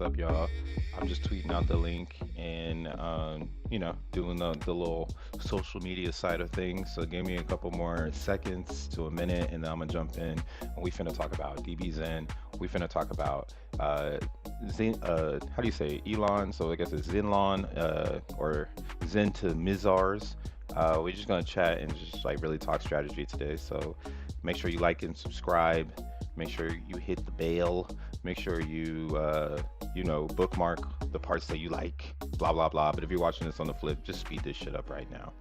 up, y'all? I'm just tweeting out the link and doing the little social media side of things. So give me a couple more seconds to a minute, and then I'm gonna jump in. And we finna talk about DBxen. We finna talk about how do you say Elon? So I guess it's Zenlon or Zen to Mizars. We're just gonna chat and just like really talk strategy today. So make sure you like and subscribe. Make sure you hit the bell. Make sure you bookmark the parts that you like. Blah blah blah. But if you're watching this on the flip, just speed this shit up right now.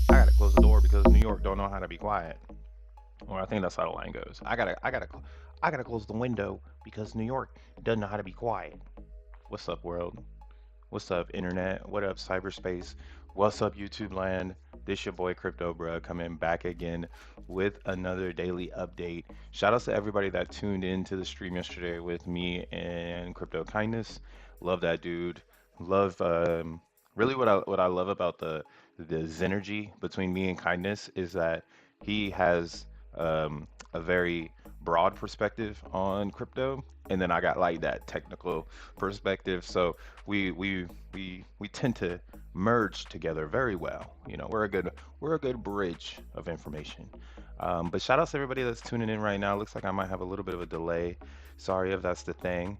I gotta close the door because New York don't know how to be quiet. Well, I think that's how the line goes. I gotta close the window because New York doesn't know how to be quiet. What's up, world? What's up, internet? What up, cyberspace? What's up, YouTube land? This your boy Crypto Bruh coming back again with another daily update. Shout outs to everybody that tuned in to the stream yesterday with me and Crypto Kindness. Love that dude. Love really what I love about the synergy between me and Kindness is that he has a very broad perspective on crypto, and then I got like that technical perspective. So we tend to merge together very well. You know, we're a good bridge of information. But shout out to everybody that's tuning in right now. Looks like I might have a little bit of a delay. Sorry if that's the thing.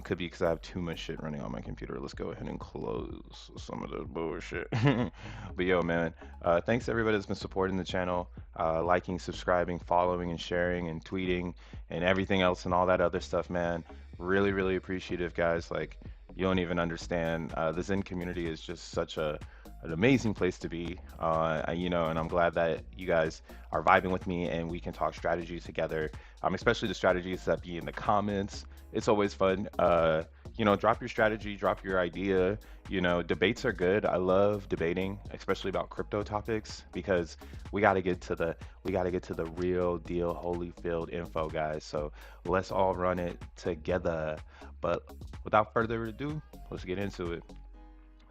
Could be because I have too much shit running on my computer. Let's go ahead and close some of the bullshit. But yo, man, thanks to everybody that's been supporting the channel, liking, subscribing, following, and sharing, and tweeting, and everything else, and all that other stuff, man. Really, really appreciative, guys. Like, you don't even understand. The Zen community is just such an amazing place to be. And I'm glad that you guys are vibing with me and we can talk strategy together. Especially the strategies that be in the comments. It's always fun. Drop your strategy, drop your idea. Debates are good. I love debating, especially about crypto topics, because we got to get to the real deal, Holyfield info, guys. So let's all run it together. But without further ado, let's get into it.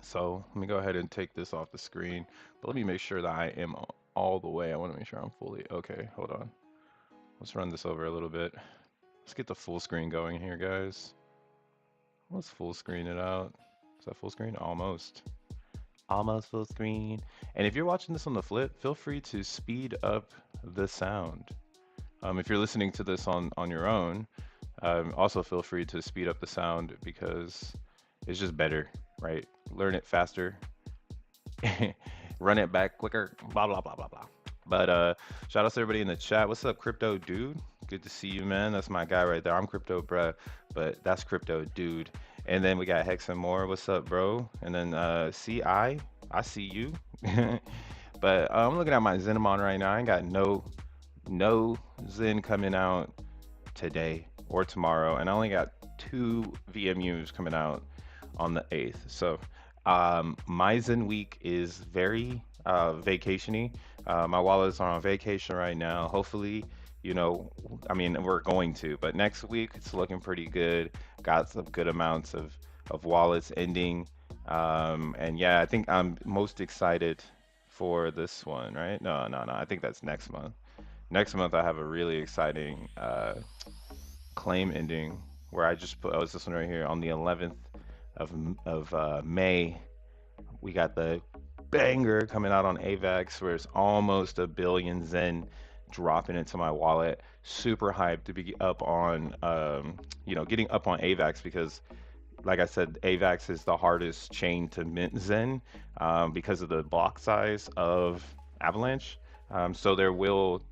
So let me go ahead and take this off the screen, but let me make sure that I am all the way. I want to make sure I'm fully okay. Hold on. Let's run this over a little bit. Let's get the full screen going here, guys. Let's full screen it out. Is that full screen? Almost. Almost full screen. And if you're watching this on the flip, feel free to speed up the sound. If you're listening to this on your own, also feel free to speed up the sound because it's just better, right? Learn it faster, run it back quicker, blah, blah, blah, blah, blah. But shout out to everybody in the chat. What's up, Crypto Dude? Good to see you, man. That's my guy right there. I'm Crypto Bruh, but that's Crypto Dude. And then we got Hex and More. What's up, bro? And then I see you. But I'm looking at my Zenemon right now. I ain't got no Zen coming out today or tomorrow, and I only got 2 VMUs coming out on the 8th. So my Zen week is very vacationy. My wallets are on vacation right now. Hopefully, we're going to, but next week it's looking pretty good. Got some good amounts of wallets ending And yeah, I think I'm most excited for this one, right? No. I think that's next month. Next month, I have a really exciting claim ending where I just put, oh, it's this one right here on the 11th of May. We got the banger coming out on AVAX where it's almost a billion Zen dropping into my wallet. Super hyped to be up on, getting up on AVAX because like I said, AVAX is the hardest chain to mint Zen because of the block size of Avalanche. So there will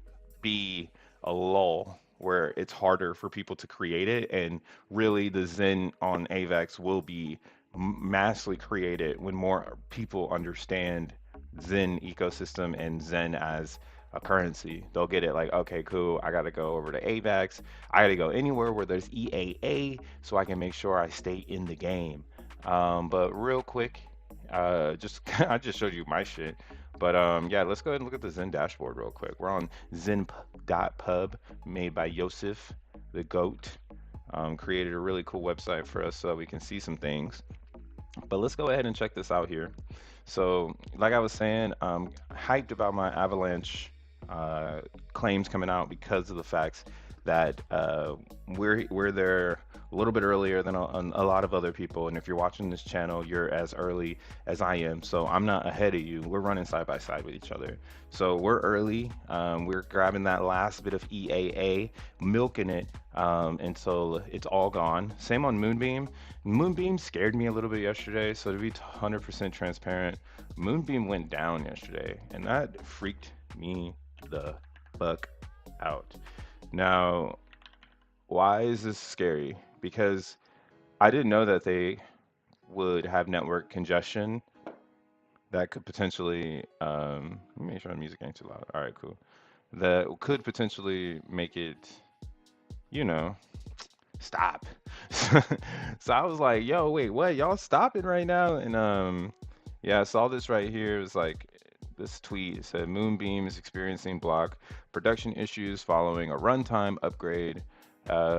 be a lull where it's harder for people to create it, and really the Zen on AVAX will be massively created when more people understand Zen ecosystem and Zen as a currency. They'll get it like, okay, cool. I got to go over to AVAX. I got to go anywhere where there's EAA so I can make sure I stay in the game. But real quick, just I just showed you my shit. But yeah, let's go ahead and look at the Zen dashboard real quick. We're on zen.pub, made by Yosef, the GOAT. Created a really cool website for us so we can see some things. But let's go ahead and check this out here. So, like I was saying, hyped about my Avalanche uh, claims coming out because of the facts that we're there a little bit earlier than a lot of other people. And if you're watching this channel, you're as early as I am. So I'm not ahead of you. We're running side by side with each other. So we're early. We're grabbing that last bit of EAA, milking it until it's all gone. Same on Moonbeam. Moonbeam scared me a little bit yesterday, so to be 100% transparent, Moonbeam went down yesterday, and that freaked me the fuck out. Now, why is this scary? Because I didn't know that they would have network congestion that could potentially, let me make sure the music ain't too loud. All right, cool. That could potentially make it, you know, stop. So I was like, yo, wait, what? Y'all stopping right now? And yeah, I saw this right here. It was like this tweet. It said Moonbeam is experiencing block production issues following a runtime upgrade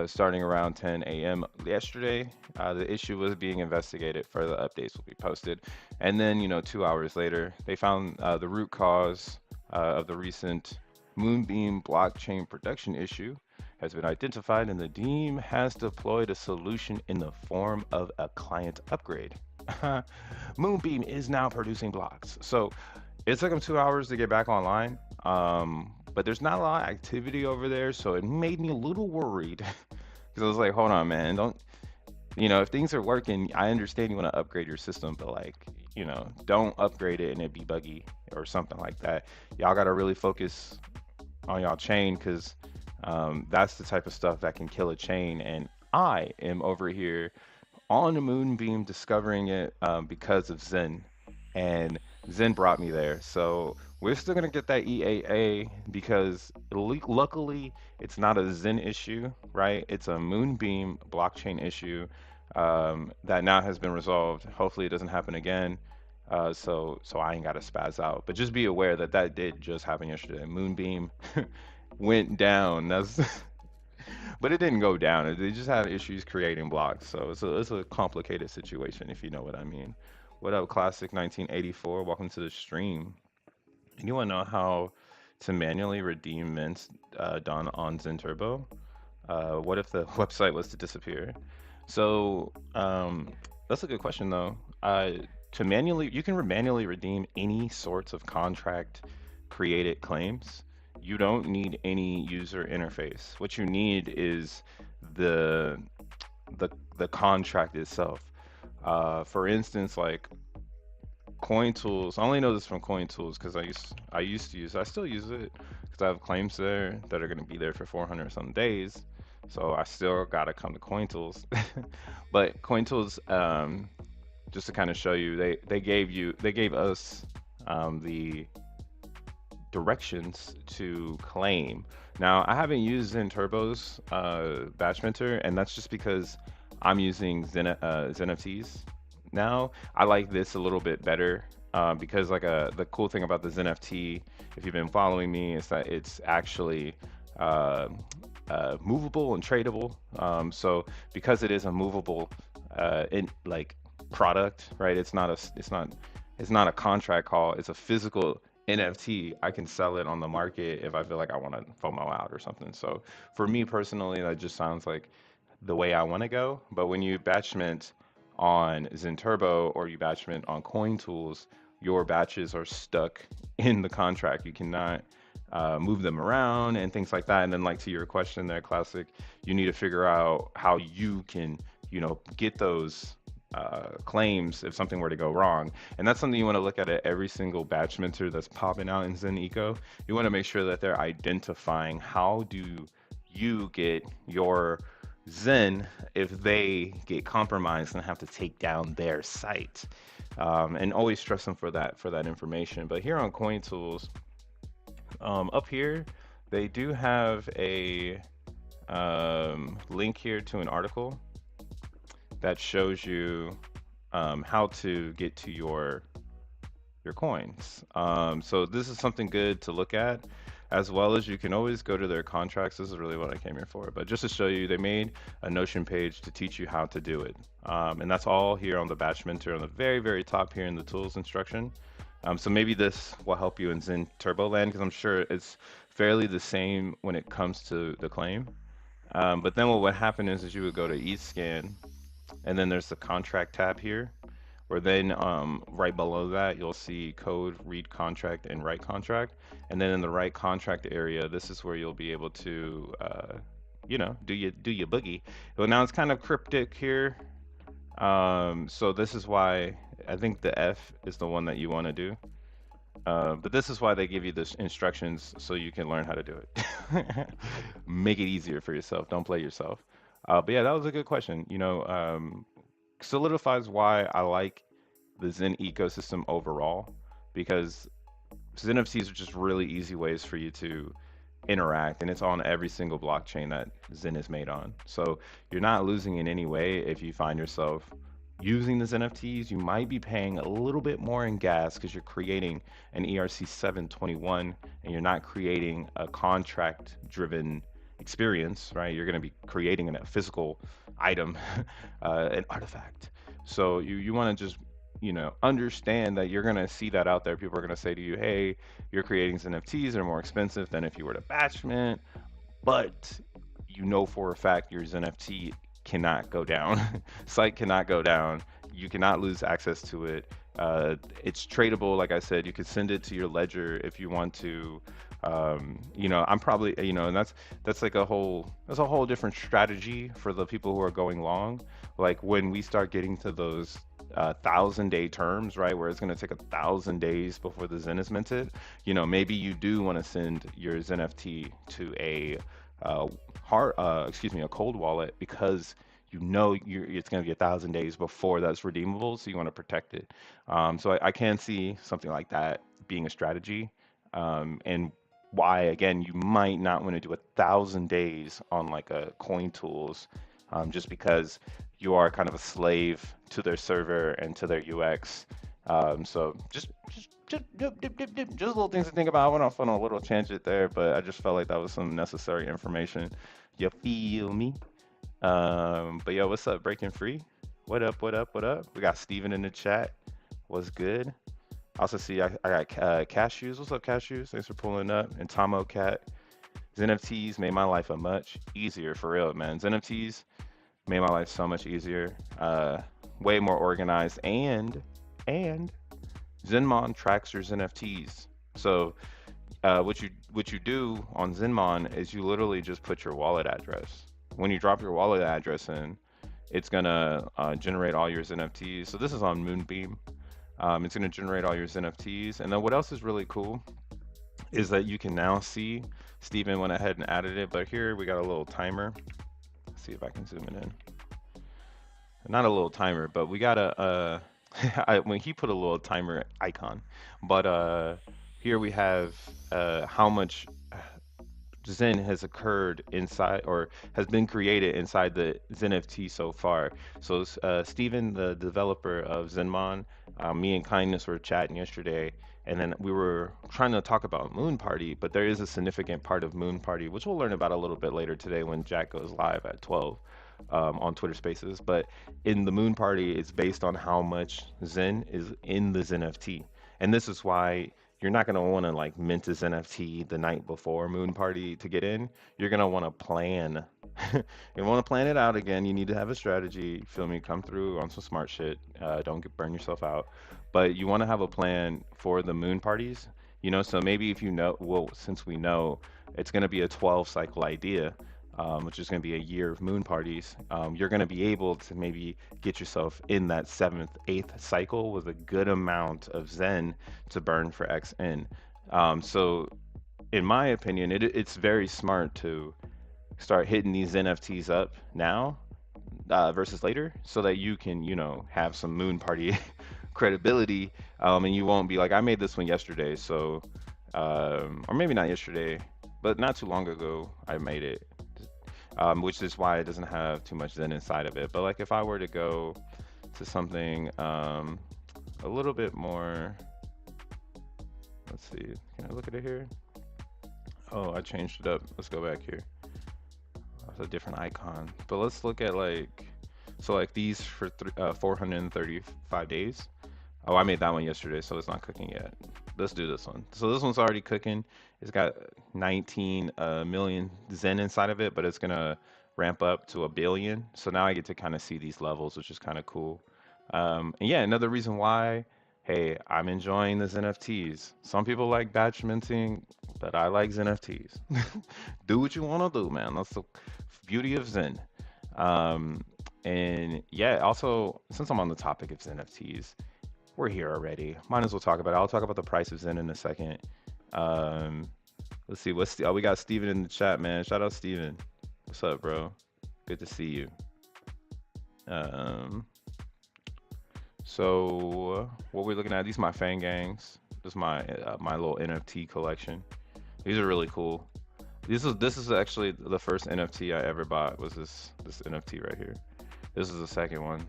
starting around 10 a.m. yesterday. The issue was being investigated. Further updates will be posted. And then, 2 hours later, they found the root cause of the recent Moonbeam blockchain production issue has been identified, and the team has deployed a solution in the form of a client upgrade. Moonbeam is now producing blocks. So it took them 2 hours to get back online, but there's not a lot of activity over there, so it made me a little worried because I was like, hold on, man, don't, if things are working, I understand you want to upgrade your system, but like, don't upgrade it and it be buggy or something like that. Y'all got to really focus on y'all chain because that's the type of stuff that can kill a chain. And I am over here on the Moonbeam discovering it because of Zen. And Zen brought me there. So we're still going to get that EAA because luckily it's not a Zen issue, right? It's a Moonbeam blockchain issue that now has been resolved. Hopefully it doesn't happen again. So I ain't got to spaz out. But just be aware that that did just happen yesterday. Moonbeam went down. That's but it didn't go down. They just had issues creating blocks. So it's a complicated situation if you know what I mean. What up, Classic 1984? Welcome to the stream. And you want to know how to manually redeem mints done on Zen Turbo? What if the website was to disappear? So that's a good question though. You can manually redeem any sorts of contract created claims. You don't need any user interface. What you need is the the contract itself. For instance, like Coin Tools. I only know this from Coin Tools because I still use it because I have claims there that are going to be there for 400 some days. So I still gotta come to Coin Tools. But Coin Tools, just to kind of show you, they gave us the directions to claim. Now, I haven't used Zen Turbo's Batch Minter, and that's just because I'm using xeNFTs now. I like this a little bit better because the cool thing about the xeNFT, if you've been following me, is that it's actually uh, movable and tradable. So because it is a movable in like product, right? It's not a contract call. It's a physical NFT. I can sell it on the market if I feel like I want to FOMO out or something. So for me personally, that just sounds like the way I want to go. But when you batchment on Zen Turbo or you batchment on Coin Tools, your batches are stuck in the contract. You cannot move them around and things like that. And then, like to your question there, Classic, you need to figure out how you can, get those claims if something were to go wrong. And that's something you want to look at every single batch mentor that's popping out in Zen Eco. You want to make sure that they're identifying how do you get your Zen if they get compromised and have to take down their site. And always stress them for that information. But here on CoinTools, up here, they do have a link here to an article that shows you how to get to your coins. So this is something good to look at, as well as you can always go to their contracts. This is really what I came here for. But just to show you, they made a Notion page to teach you how to do it. And that's all here on the Batch Mentor on the very, very top here in the tools instruction. So maybe this will help you in Zen Turbo Land because I'm sure it's fairly the same when it comes to the claim. But then what would happen is you would go to eScan, and then there's the contract tab here, where then right below that you'll see code, read contract, and write contract. And then in the write contract area, this is where you'll be able to, do your boogie. Well, now it's kind of cryptic here. So this is why I think the F is the one that you want to do. But this is why they give you the instructions so you can learn how to do it. Make it easier for yourself. Don't play yourself. But yeah, that was a good question. Solidifies why I like the Zen ecosystem overall because Zen NFTs are just really easy ways for you to interact, and it's on every single blockchain that Zen is made on. So you're not losing in any way if you find yourself using the NFTs. You might be paying a little bit more in gas because you're creating an ERC 721 and you're not creating a contract driven experience, right? You're going to be creating a physical item, an artifact. So you want to just understand that you're going to see that out there. People are going to say to you, hey, you're creating NFTs that are more expensive than if you were to batchment, but for a fact your NFT cannot go down. Site cannot go down. You cannot lose access to it. It's tradable. Like I said, you could send it to your ledger if you want to. I'm probably, and that's like that's a whole different strategy for the people who are going long. Like when we start getting to those 1,000-day terms, right, where it's going to take 1,000 days before the Zen is minted, maybe you do want to send your Zen NFT to a a cold wallet because it's going to be 1,000 days before that's redeemable, so you want to protect it. So I can see something like that being a strategy, and why again you might not want to do 1,000 days on like a coin tools, just because you are kind of a slave to their server and to their UX. So just little things to think about. I went off on a little tangent there, but I just felt like that was some necessary information. You feel me? But yo, what's up, Breaking Free? What up, what up, what up? We got Steven in the chat. What's good? I also see I got Cashews. What's up, Cashews? Thanks for pulling up. And Tomo Cat. NFTs made my life a much easier, for real, man. NFTs made my life so much easier. Way more organized, and Zenmon tracks your NFTs. So what you do on Zenmon is you literally just put your wallet address. When you drop your wallet address in, it's gonna generate all your NFTs. So this is on Moonbeam. It's gonna generate all your NFTs. And then what else is really cool is that you can now see, Steven went ahead and added it, but here we got a little timer. Let's see if I can zoom it in. Not a little timer, but we got when he put a little timer icon, but here we have how much Zen has occurred inside or has been created inside the ZenFT so far. So Steven, the developer of Zenmon, me and Kindness were chatting yesterday, and then we were trying to talk about Moon Party, but there is a significant part of Moon Party, which we'll learn about a little bit later today when Jack goes live at 12. on Twitter Spaces. But in the Moon Party, it's based on how much Zen is in the ZenFT, and this is why you're not gonna want to like mint a ZenFT the night before Moon Party to get in. You're gonna want to plan. You want to plan it out again. You need to have a strategy. Feel me? Come through on some smart shit. Don't burn yourself out. But you want to have a plan for the moon parties. So maybe if you know, well, since we know it's going to be a 12 cycle idea, which is going to be a year of moon parties, you're going to be able to maybe get yourself in that seventh, eighth cycle with a good amount of Zen to burn for XN. So, in my opinion, it's very smart to start hitting these NFTs up now versus later so that you can, have some moon party credibility, and you won't be like, I made this one yesterday, so, or maybe not yesterday, but not too long ago, I made it, which is why it doesn't have too much Zen inside of it. But like if I were to go to something a little bit more, let's see, can I look at it here? Oh, I changed it up. Let's go back here. That's a different icon. But let's look at like, so like these for 435 days. Oh, I made that one yesterday, so it's not cooking yet. Let's do this one. So this one's already cooking. It's got 19 million Zen inside of it, but it's gonna ramp up to a billion. So now I get to kind of see these levels, which is kind of cool. And yeah, another reason why, hey, I'm enjoying the NFTs. Some people like batch minting, but I like NFTs. Do what you want to do, man. That's the beauty of Zen. Um, and yeah, also, since I'm on the topic of NFTs, we're here already. Might as well talk about it. I'll talk about the price of Zen in a second. Um, let's see. Oh, we got Steven in the chat, man. Shout out Steven. What's up, bro? Good to see you. Um, so what we're looking at, these are my Fang Gangs. This is my little NFT collection. These are really cool. This is actually the first NFT I ever bought, was this NFT right here. This is the second one.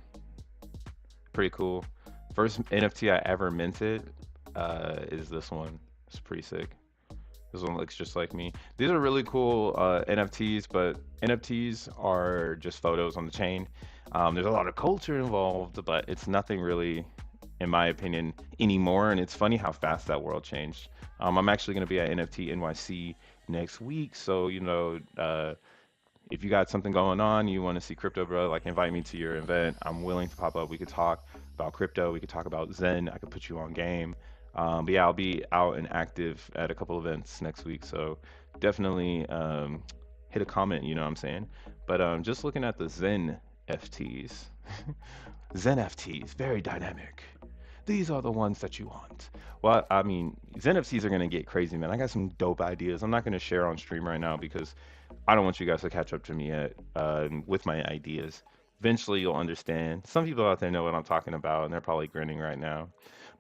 Pretty cool. First NFT I ever minted is this one. It's pretty sick. This one looks just like me. These are really cool NFTs, but NFTs are just photos on the chain. There's a lot of culture involved, but it's nothing really, in my opinion, anymore. And it's funny how fast that world changed. I'm actually going to be at NFT NYC next week, so if you got something going on, you want to see crypto, bro, like invite me to your event. I'm willing to pop up. We could talk about crypto. We could talk about Zen. I could put you on game. But yeah, I'll be out and active at a couple events next week. So definitely hit a comment, you know what I'm saying? But just looking at the Zen FTs, Zen FTs, very dynamic. These are the ones that you want. Well, I mean, Zen FTs are gonna get crazy, man. I got some dope ideas. I'm not gonna share on stream right now because I don't want you guys to catch up to me yet with my ideas. Eventually, you'll understand. Some people out there know what I'm talking about, and they're probably grinning right now.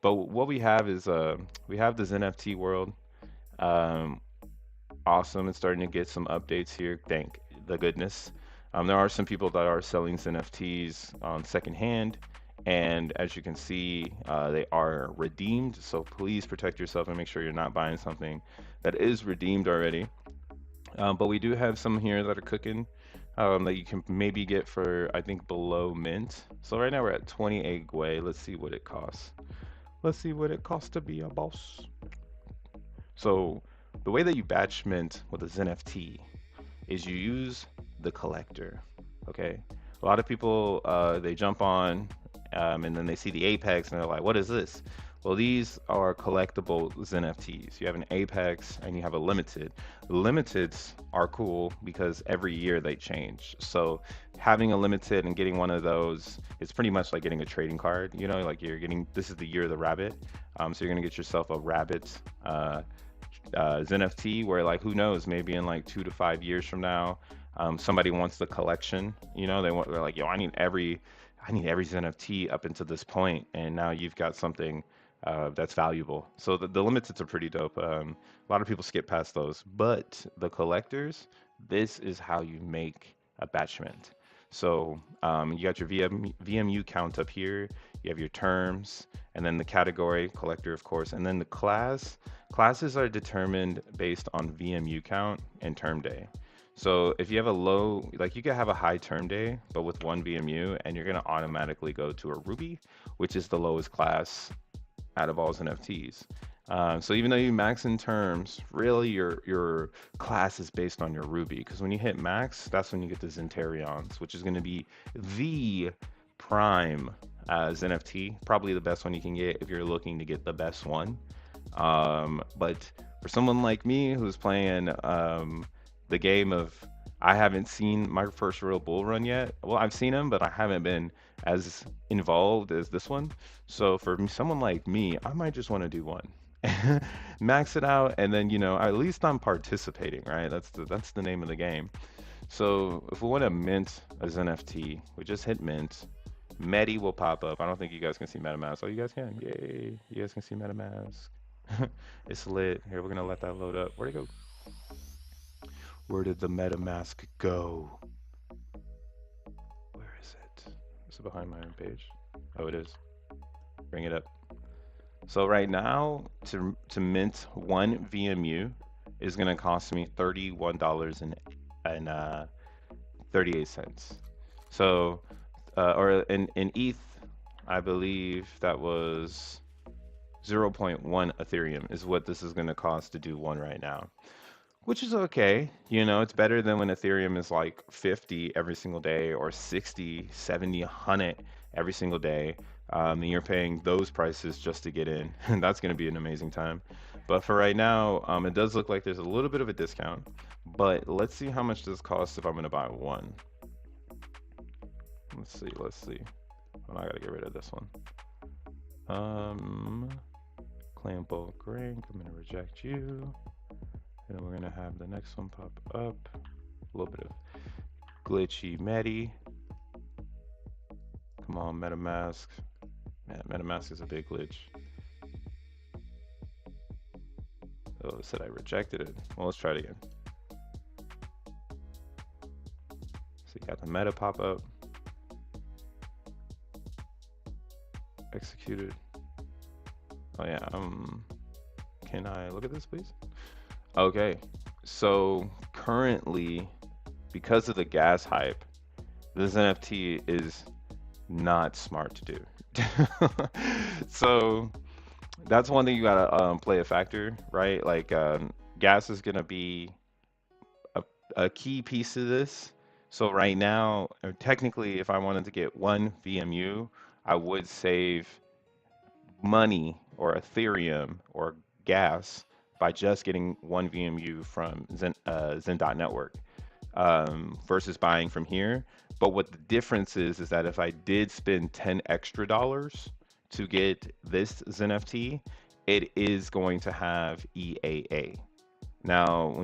But what we have is we have the Zen FT world. Um, awesome. It's starting to get some updates here. Thank the goodness. There are some people that are selling NFTs on secondhand, and as you can see, they are redeemed. So please protect yourself and make sure you're not buying something that is redeemed already. But we do have some here that are cooking that you can maybe get for, I think, below mint. So right now we're at 28 Gwei. Let's see what it costs. Let's see what it costs to be a boss. So the way that you batch mint with a ZenFT is you use the collector. Okay, a lot of people they jump on and then they see the Apex and they're like, what is this? Well, these are collectible ZenFTs. You have an Apex and you have a limited. Limiteds are cool because every year they change. So having a limited and getting one of those is pretty much like getting a trading card. Like you're getting, this is the year of the rabbit. So you're gonna get yourself a rabbit ZenFT where, like, who knows, maybe in like 2 to 5 years from now, somebody wants the collection. They're like, yo, I need every ZenFT up until this point, and now you've got something that's valuable. So the limiteds are pretty dope. A lot of people skip past those, but the collectors, this is how you make a batch mint. So you got your VMU count up here. You have your terms, and then the category, collector, of course, and then the class. Classes are determined based on VMU count and term day. So if you have a low, like you could have a high term day, but with one VMU, and you're gonna automatically go to a Ruby, which is the lowest class out of all NFTs. So even though you max in terms, really your class is based on your Ruby, because when you hit max, that's when you get the Zenterions, which is going to be the prime NFT, probably the best one you can get if you're looking to get the best one. But for someone like me who's playing the game of, I haven't seen my first real bull run yet. Well, I've seen them, but I haven't been as involved as this one. So for someone like me, I might just want to do one. Max it out, and then at least I'm participating, right? That's the name of the game. So if we want to mint as NFT, we just hit mint. Medi will pop up. I don't think you guys can see MetaMask. Oh, you guys can. Yay! You guys can see MetaMask. It's lit. Here, we're gonna let that load up. Where'd it go? Where did the MetaMask go? Where is it? Is it behind my own page? Oh, it is. Bring it up. So right now, to mint one VMU is gonna cost me $31.38. So, or in ETH, I believe that was 0.1 Ethereum is what this is gonna cost to do one right now. Which is okay. It's better than when Ethereum is like 50 every single day or 60, 70, 100 every single day. And you're paying those prices just to get in. And that's going to be an amazing time. But for right now, it does look like there's a little bit of a discount. But let's see how much this costs if I'm going to buy one. Let's see, let's see. Oh, I got to get rid of this one. Clan bulk rank, I'm going to reject you. And we're gonna have the next one pop up. A little bit of glitchy Medi. Come on, MetaMask. Man, MetaMask is a big glitch. Oh, it said I rejected it. Well, let's try it again. So you got the meta pop up. Executed. Oh yeah, can I look at this please? Okay, so currently, because of the gas hype, this NFT is not smart to do. So that's one thing you gotta play a factor, right? Like gas is gonna be a key piece of this. So right now, or technically, if I wanted to get one VMU, I would save money or Ethereum or gas by just getting one VMU from Zen.network versus buying from here. But what the difference is that if I did spend 10 extra dollars to get this XeNFT, it is going to have EAA. Now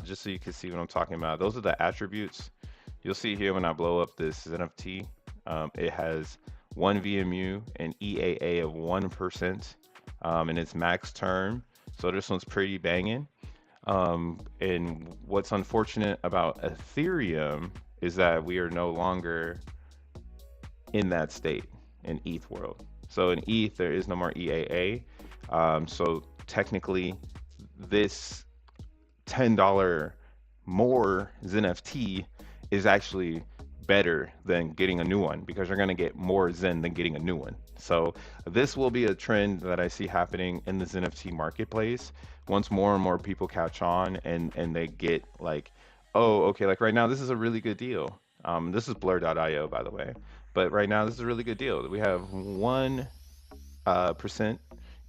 just so you can see what I'm talking about, those are the attributes. You'll see here when I blow up this NFT, it has one VMU and EAA of 1%, and it's max term. So this one's pretty banging. And what's unfortunate about Ethereum is that we are no longer in that state in ETH world. So in ETH, there is no more EAA. So technically, this $10 more XeNFT is actually better than getting a new one because you're going to get more Zen than getting a new one. So this will be a trend that I see happening in the XeNFT marketplace once more and more people catch on and they get like, oh, okay, like right now this is a really good deal. This is blur.io by the way, but right now this is a really good deal. We have 1%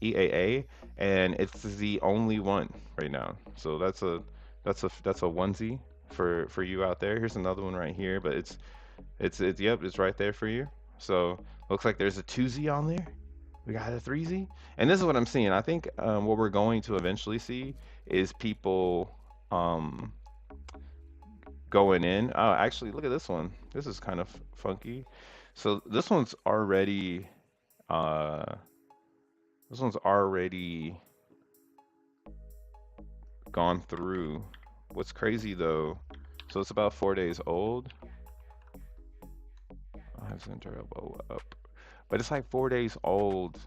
EAA and it's the only one right now. So that's a onesie for you out there. Here's another one right here, but it's yep, it's right there for you. So looks like there's a 2Z on there. We got a 3Z, and this is what I'm seeing. I think what we're going to eventually see is people going in. Oh, actually, look at this one. This is kind of funky. So uh, this one's already gone through. What's crazy though, so it's about 4 days old. I have some turbo up, but it's like 4 days old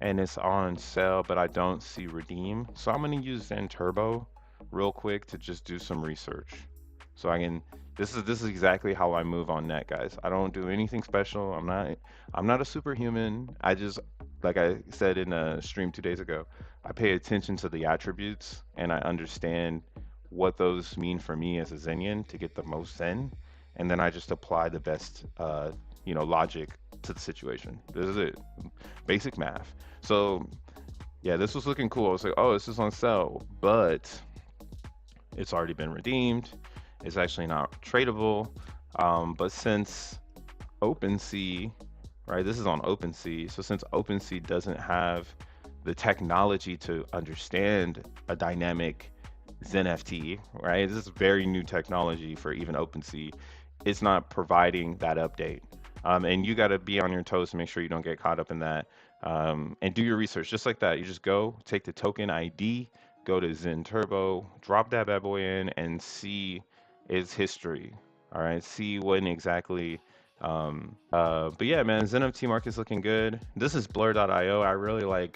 and it's on sale, but I don't see redeem. So I'm gonna use Zen Turbo real quick to just do some research. So I can this is exactly how I move on net, guys. I don't do anything special. I'm not a superhuman. I just like I said in a stream 2 days ago, I pay attention to the attributes and I understand what those mean for me as a Zenian to get the most Zen, and then I just apply the best logic to the situation. This is it. Basic math. So yeah, this was looking cool. I was like, oh, this is on sale, but it's already been redeemed. It's actually not tradable. But since OpenSea, right, this is on OpenSea. So since OpenSea doesn't have the technology to understand a dynamic xeNFT, right? This is very new technology for even OpenSea. It's not providing that update. And you got to be on your toes to make sure you don't get caught up in that. And do your research just like that. You just go take the token ID, go to Zen Turbo, drop that bad boy in, and see its history. All right, see when exactly. But yeah, man, ZenFT market's looking good. This is Blur.io. I really like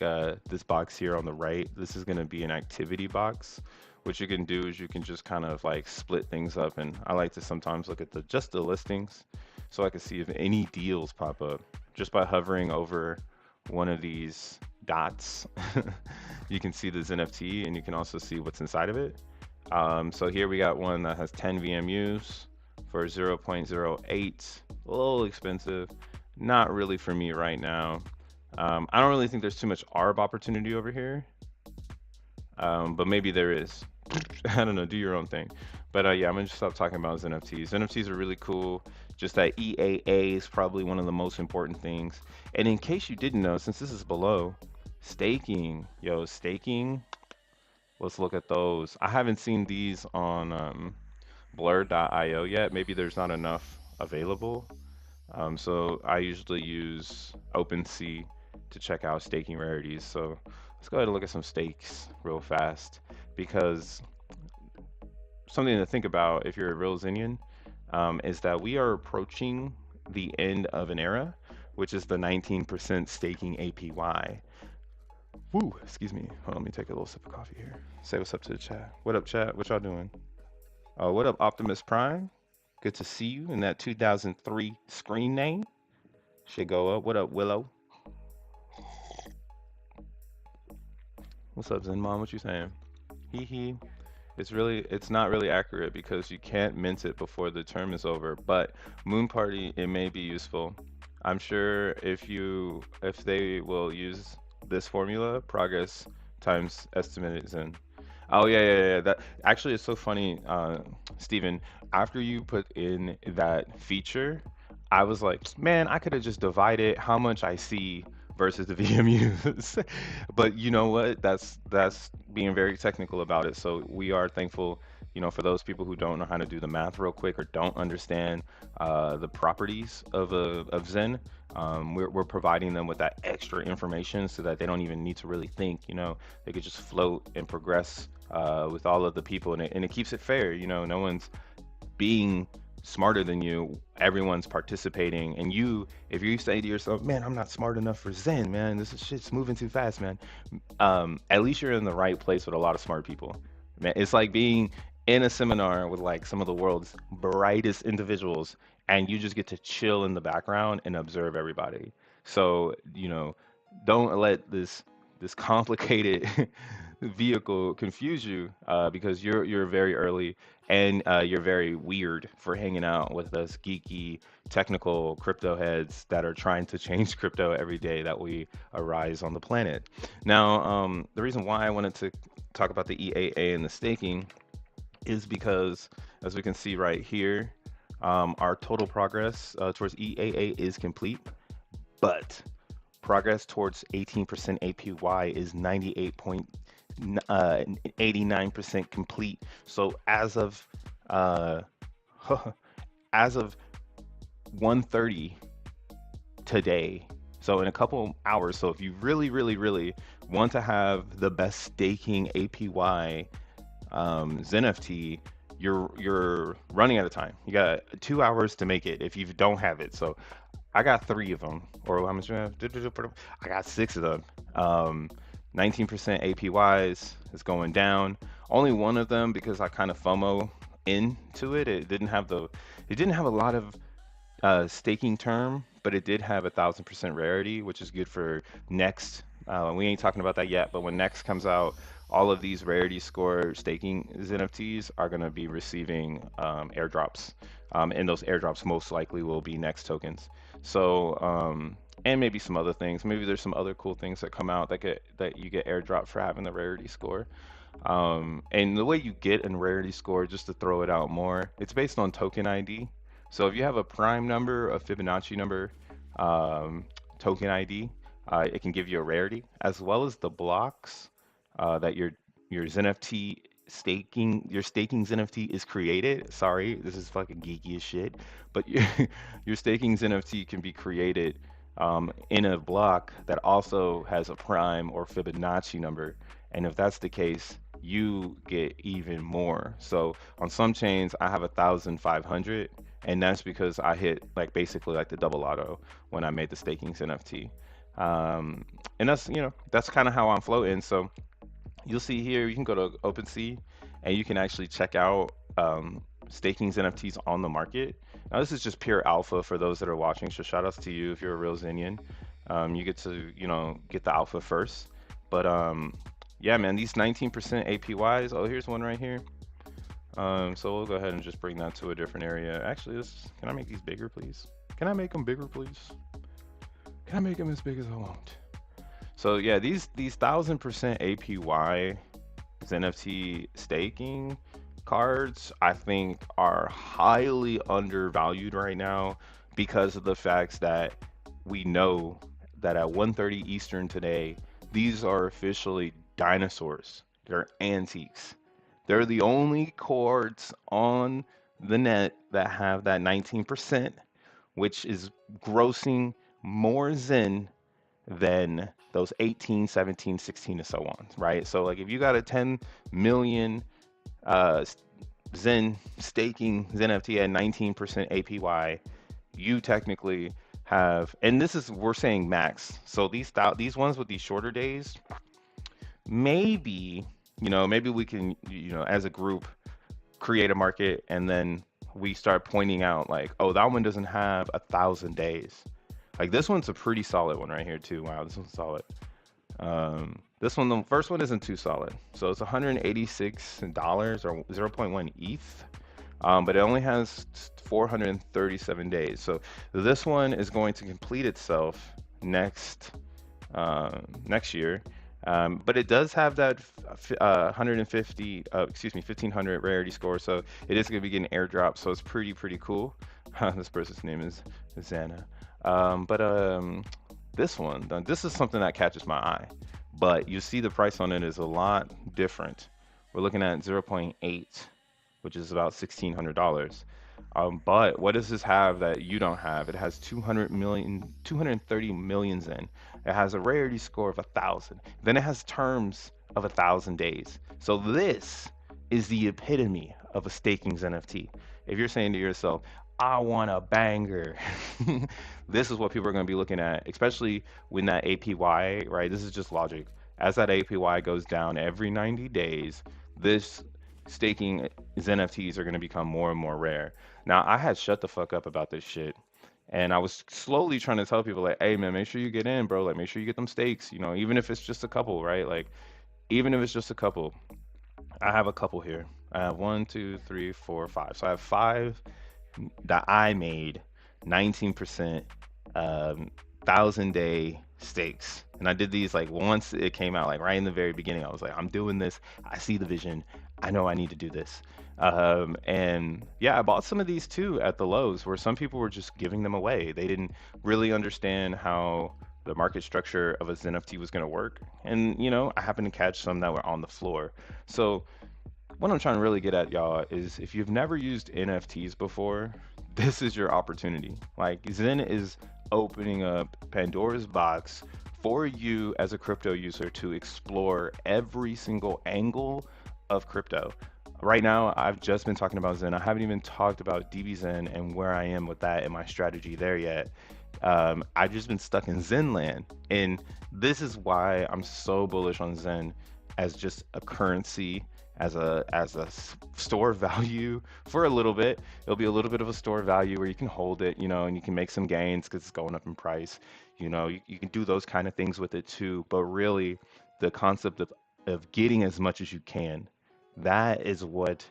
this box here on the right. This is going to be an activity box. What you can do is you can just kind of like split things up, and I like to sometimes look at just the listings so I can see if any deals pop up just by hovering over one of these dots. You can see the ZenFT and you can also see what's inside of it. So here we got one that has 10 VMUs for 0.08, a little expensive, not really for me right now. I don't really think there's too much ARB opportunity over here, but maybe there is. I don't know, do your own thing. But yeah, I'm gonna just stop talking about NFTs. NFTs are really cool. Just that EAA is probably one of the most important things. And in case you didn't know, since this is below, staking, staking, let's look at those. I haven't seen these on Blur.io yet. Maybe there's not enough available. So I usually use OpenSea to check out staking rarities. So let's go ahead and look at some stakes real fast, because something to think about if you're a real Zenian is that we are approaching the end of an era, which is the 19% staking APY. Woo, excuse me. Hold on, let me take a little sip of coffee here. Say what's up to the chat. What up, chat? What y'all doing? What up, Optimus Prime? Good to see you in that 2003 screen name. Should go up. What up, Willow? What's up, Zen Mom? What you saying? Hee hee. It's not really accurate because you can't mint it before the term is over. But Moon Party, it may be useful. I'm sure if they will use this formula, progress times estimated Zen. Oh yeah. That actually is so funny, Steven. After you put in that feature, I was like, man, I could have just divided how much I see versus the VMUs. But you know what? That's being very technical about it. So we are thankful, for those people who don't know how to do the math real quick or don't understand the properties of Zen. We're providing them with that extra information so that they don't even need to really think. They could just float and progress with all of the people, and it keeps it fair. No one's being smarter than you. Everyone's participating, and if you say to yourself, man, I'm not smart enough for Zen, man, this shit's moving too fast, man, at least you're in the right place with a lot of smart people, man. It's like being in a seminar with like some of the world's brightest individuals, and you just get to chill in the background and observe everybody. So don't let this complicated vehicle confuse you, because you're very early, and you're very weird for hanging out with us geeky technical crypto heads that are trying to change crypto every day that we arise on the planet. Now, the reason why I wanted to talk about the EAA and the staking is because, as we can see right here, our total progress towards EAA is complete, but progress towards 18% APY is 89% complete. So as of as of 1:30 today, so in a couple hours, so if you really want to have the best staking APY XeNFT, you're running out of time. You got 2 hours to make it if you don't have it. So I got 3 of them, or how much do I have? I got 6 of them. 19% APYs is going down. Only one of them because I kind of FOMO into it. It didn't have a lot of staking term, but it did have 1,000% rarity, which is good for next. We ain't talking about that yet, but when next comes out, all of these rarity score staking NFTs are going to be receiving airdrops, and those airdrops most likely will be next tokens. So, and maybe some other things. Maybe there's some other cool things that come out that you get airdrop for having the rarity score. And the way you get a rarity score, just to throw it out more, it's based on token ID. So if you have a prime number, a Fibonacci number, um, token ID, it can give you a rarity, as well as the blocks that your ZNFT your staking ZNFT is created. Sorry, this is fucking geeky as shit, but your staking ZNFT can be created in a block that also has a prime or Fibonacci number. And if that's the case, you get even more. So on some chains, I have 1,500, and that's because I hit like basically like the double auto when I made the staking NFT. Um, and that's kind of how I'm floating. So you'll see here, you can go to OpenSea and you can actually check out staking NFTs on the market. Now, this is just pure alpha for those that are watching. So shout outs to you if you're a real Zinian. You get to, get the alpha first. But yeah, man, these 19% APYs. Oh, here's one right here. So we'll go ahead and just bring that to a different area. Actually, can I make these bigger, please? Can I make them bigger, please? Can I make them as big as I want? So yeah, these 1,000% APY NFT staking cards, I think, are highly undervalued right now because of the facts that we know that at 1:30 Eastern today, these are officially dinosaurs. They're antiques. They're the only cards on the net that have that 19%, which is grossing more Zen than those 18, 17, 16, and so on, right? So like if you got a 10 million uh, Zen staking Zen NFT at 19% APY, you technically have, and this is, we're saying max. So these ones with these shorter days, maybe, maybe we can, as a group, create a market and then we start pointing out like, oh, that one doesn't have 1,000 days. Like this one's a pretty solid one right here too. Wow, this one's solid. This one, the first one isn't too solid. So it's $186 or 0.1 ETH, but it only has 437 days. So this one is going to complete itself next year. But it does have that 1,500 rarity score. So it is going to be getting airdrop. So it's pretty cool. This person's name is Xana. This is something that catches my eye, but you see the price on it is a lot different. We're looking at 0.8, which is about $1,600. But what does this have that you don't have? It has 230 million Zen. It has a rarity score of 1,000. Then it has terms of 1,000 days. So this is the epitome of a staking NFT. If you're saying to yourself, I want a banger. This is what people are going to be looking at, especially when that APY, right? This is just logic. As that APY goes down every 90 days, this staking NFTs are going to become more and more rare. Now, I had shut the fuck up about this shit. And I was slowly trying to tell people, like, hey, man, make sure you get in, bro. Like, make sure you get them stakes, even if it's just a couple, right? Like, even if it's just a couple. I have a couple here. I have 1, 2, 3, 4, 5. So I have 5 that I made 19% 1,000-day stakes. And I did these like once it came out, like right in the very beginning. I was like, I'm doing this. I see the vision. I know I need to do this. And yeah, I bought some of these too at the lows where some people were just giving them away. They didn't really understand how the market structure of a NFT was going to work. And, I happened to catch some that were on the floor. So what I'm trying to really get at, y'all, is if you've never used NFTs before, this is your opportunity. Like, Zen is opening up Pandora's box for you as a crypto user to explore every single angle of crypto. Right now, I've just been talking about Zen. I haven't even talked about DBxen and where I am with that and my strategy there yet. I've just been stuck in Zen land. And this is why I'm so bullish on Zen as just a currency, as a store value for a little bit. It'll be a little bit of a store value where you can hold it, and you can make some gains because it's going up in price. You can do those kind of things with it too. But really, the concept of getting as much as you can, that is what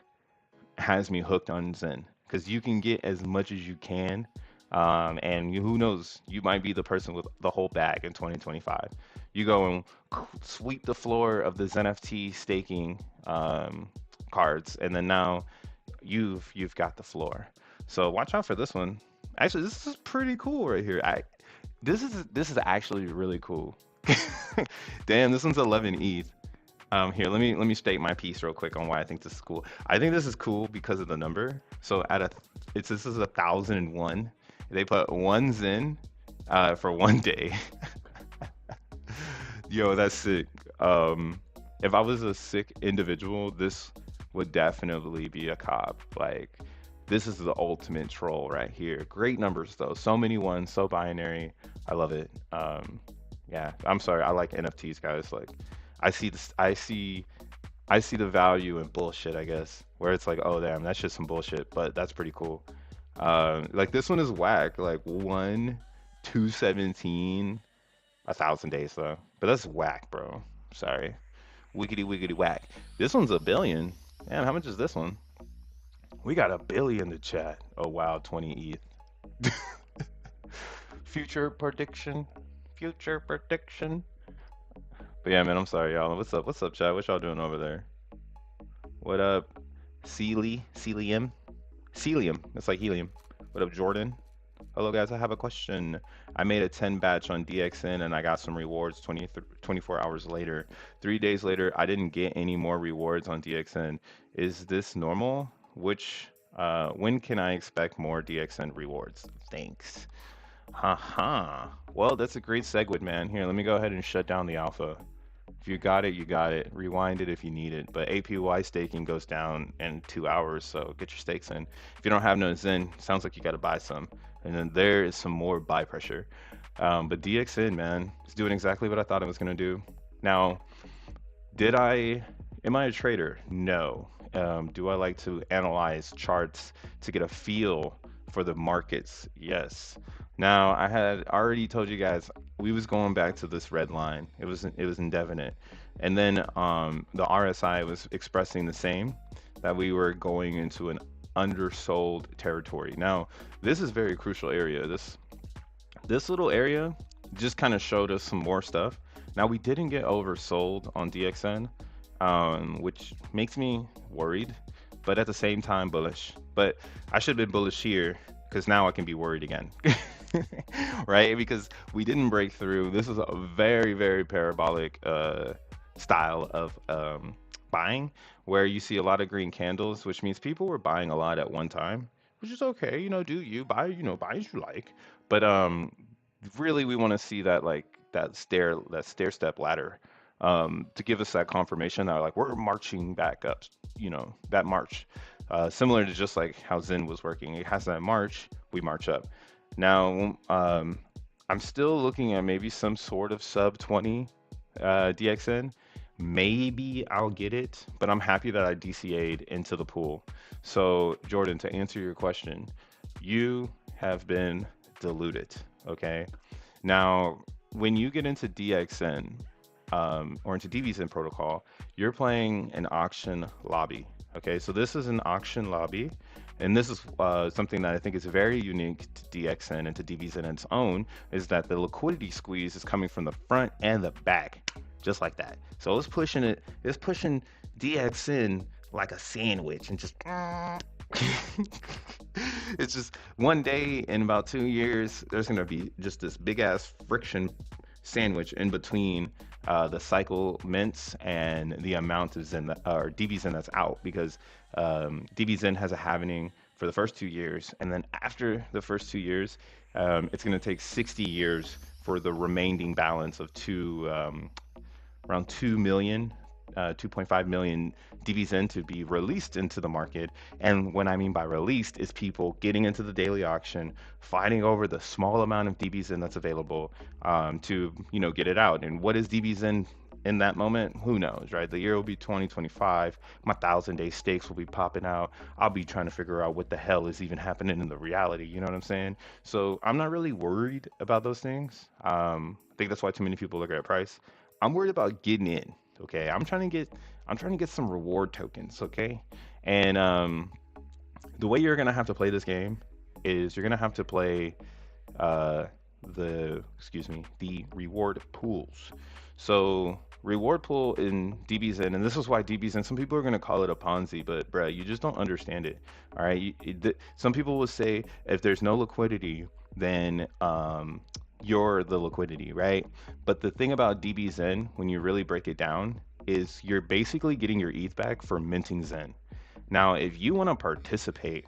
has me hooked on Zen because you can get as much as you can. And who knows, you might be the person with the whole bag in 2025. You go and sweep the floor of the ZenFT staking cards, and then now you've got the floor. So watch out for this one. Actually, this is pretty cool right here. This is actually really cool. Damn, this one's 11 ETH. Here, let me state my piece real quick on why I think this is cool. I think this is cool because of the number. So this is 1,001. They put one Zen for one day. Yo, that's sick. If I was a sick individual, this would definitely be a cop. Like, this is the ultimate troll right here. Great numbers though. So many ones, so binary. I love it. Yeah, I'm sorry. I like NFTs, guys. Like, I see this. I see the value in bullshit, I guess. Where it's like, oh damn, that's just some bullshit, but that's pretty cool. Like this one is whack. Like 217, 1,000 days though. But that's whack, bro. Sorry. Wiggity wiggity whack. This one's a billion. Man, how much is this one? We got a billion to chat. Oh wow, 20 ETH. Future prediction. Future prediction. But yeah, man, I'm sorry, y'all. What's up? What's up, chat? What y'all doing over there? What up, Celium? Celium. It's like helium. What up, Jordan? Hello, guys. I have a question. I made a 10 batch on DXN and I got some rewards 24 hours later. 3 days later, I didn't get any more rewards on DXN. Is this normal? When can I expect more DXN rewards? Thanks. Haha. Well, that's a great segue, man. Here, let me go ahead and shut down the alpha. If you got it, you got it. Rewind it if you need it. But APY staking goes down in 2 hours, so get your stakes in. If you don't have no Zen, sounds like you got to buy some. And then there is some more buy pressure. But DXN, man, it's doing exactly what I thought it was going to do. Now, am I a trader? No. Do I like to analyze charts to get a feel for the markets? Yes. Now, I had already told you guys we was going back to this red line. It was indefinite. And then the RSI was expressing the same, that we were going into an undersold territory. Now, this is very crucial area. This little area just kind of showed us some more stuff. Now, we didn't get oversold on DXN, which makes me worried, but at the same time bullish. But I should have been bullish here because now I can be worried again. Right? Because we didn't break through. This is a very, very parabolic style of buying where you see a lot of green candles, which means people were buying a lot at one time, which is okay. Do you buy, buy as you like. But really we want to see that like that stair step ladder to give us that confirmation that like we're marching back up, that march. Similar to just like how Zen was working. It has that march, we march up. Now, I'm still looking at maybe some sort of sub 20 DXN. Maybe I'll get it, but I'm happy that I DCA'd into the pool. So, Jordan, to answer your question, you have been diluted, okay? Now, when you get into DXN or into DBxen protocol, you're playing an auction lobby, okay? So this is an auction lobby. And this is something that I think is very unique to DXN and to DBxen in its own, is that the liquidity squeeze is coming from the front and the back, just like that. So it's pushing DXN like a sandwich and just, it's just one day in about 2 years, there's gonna be just this big ass friction sandwich in between the cycle mints and the amount of Zen or DBxen that's out, because DBxen has a halvening for the first 2 years, and then after the first 2 years, it's going to take 60 years for the remaining balance of around 2 million, 2.5 million DBxen to be released into the market. And what I mean by released is people getting into the daily auction, fighting over the small amount of DBxen that's available to get it out. And what is DBxen in that moment, who knows, right? The year will be 2025. My 1,000 day stakes will be popping out. I'll be trying to figure out what the hell is even happening in the reality. You know what I'm saying? So I'm not really worried about those things. I think that's why too many people look at price. I'm worried about getting in. Okay, I'm trying to get some reward tokens. Okay, and the way you're gonna have to play this game is you're gonna have to play uh, the reward pools. So reward pool in DBxen, and this is why DBxen. Some people are gonna call it a Ponzi, but bruh, you just don't understand it. All right, some people will say if there's no liquidity, then you're the liquidity, right? But the thing about DBxen, when you really break it down, is you're basically getting your ETH back for minting Zen. Now, if you want to participate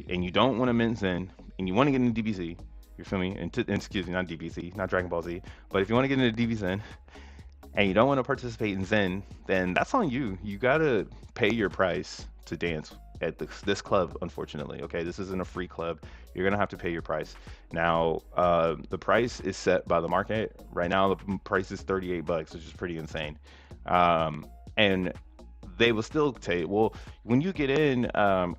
and you don't want to mint Zen and you want to get into DBZ, you feel me? And excuse me, not DBZ, not Dragon Ball Z, but if you want to get into DBZen and you don't want to participate in Zen, then that's on you. You gotta pay your price to dance at this club, unfortunately. Okay, this isn't a free club. You're gonna have to pay your price. Now, the price is set by the market. Right now, the price is 38 bucks, which is pretty insane. And they will still say, well, when you get in,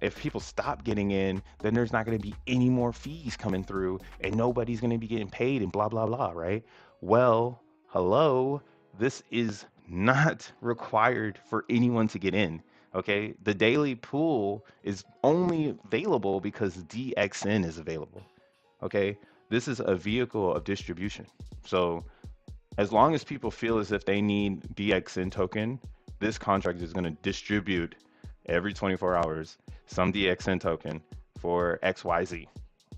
if people stop getting in, then there's not going to be any more fees coming through and nobody's going to be getting paid and blah, blah, blah, right? Well, hello, this is not required for anyone to get in. Okay, the daily pool is only available because DXN is available. Okay, this is a vehicle of distribution. So as long as people feel as if they need DXN token, this contract is going to distribute every 24 hours some DXN token for XYZ.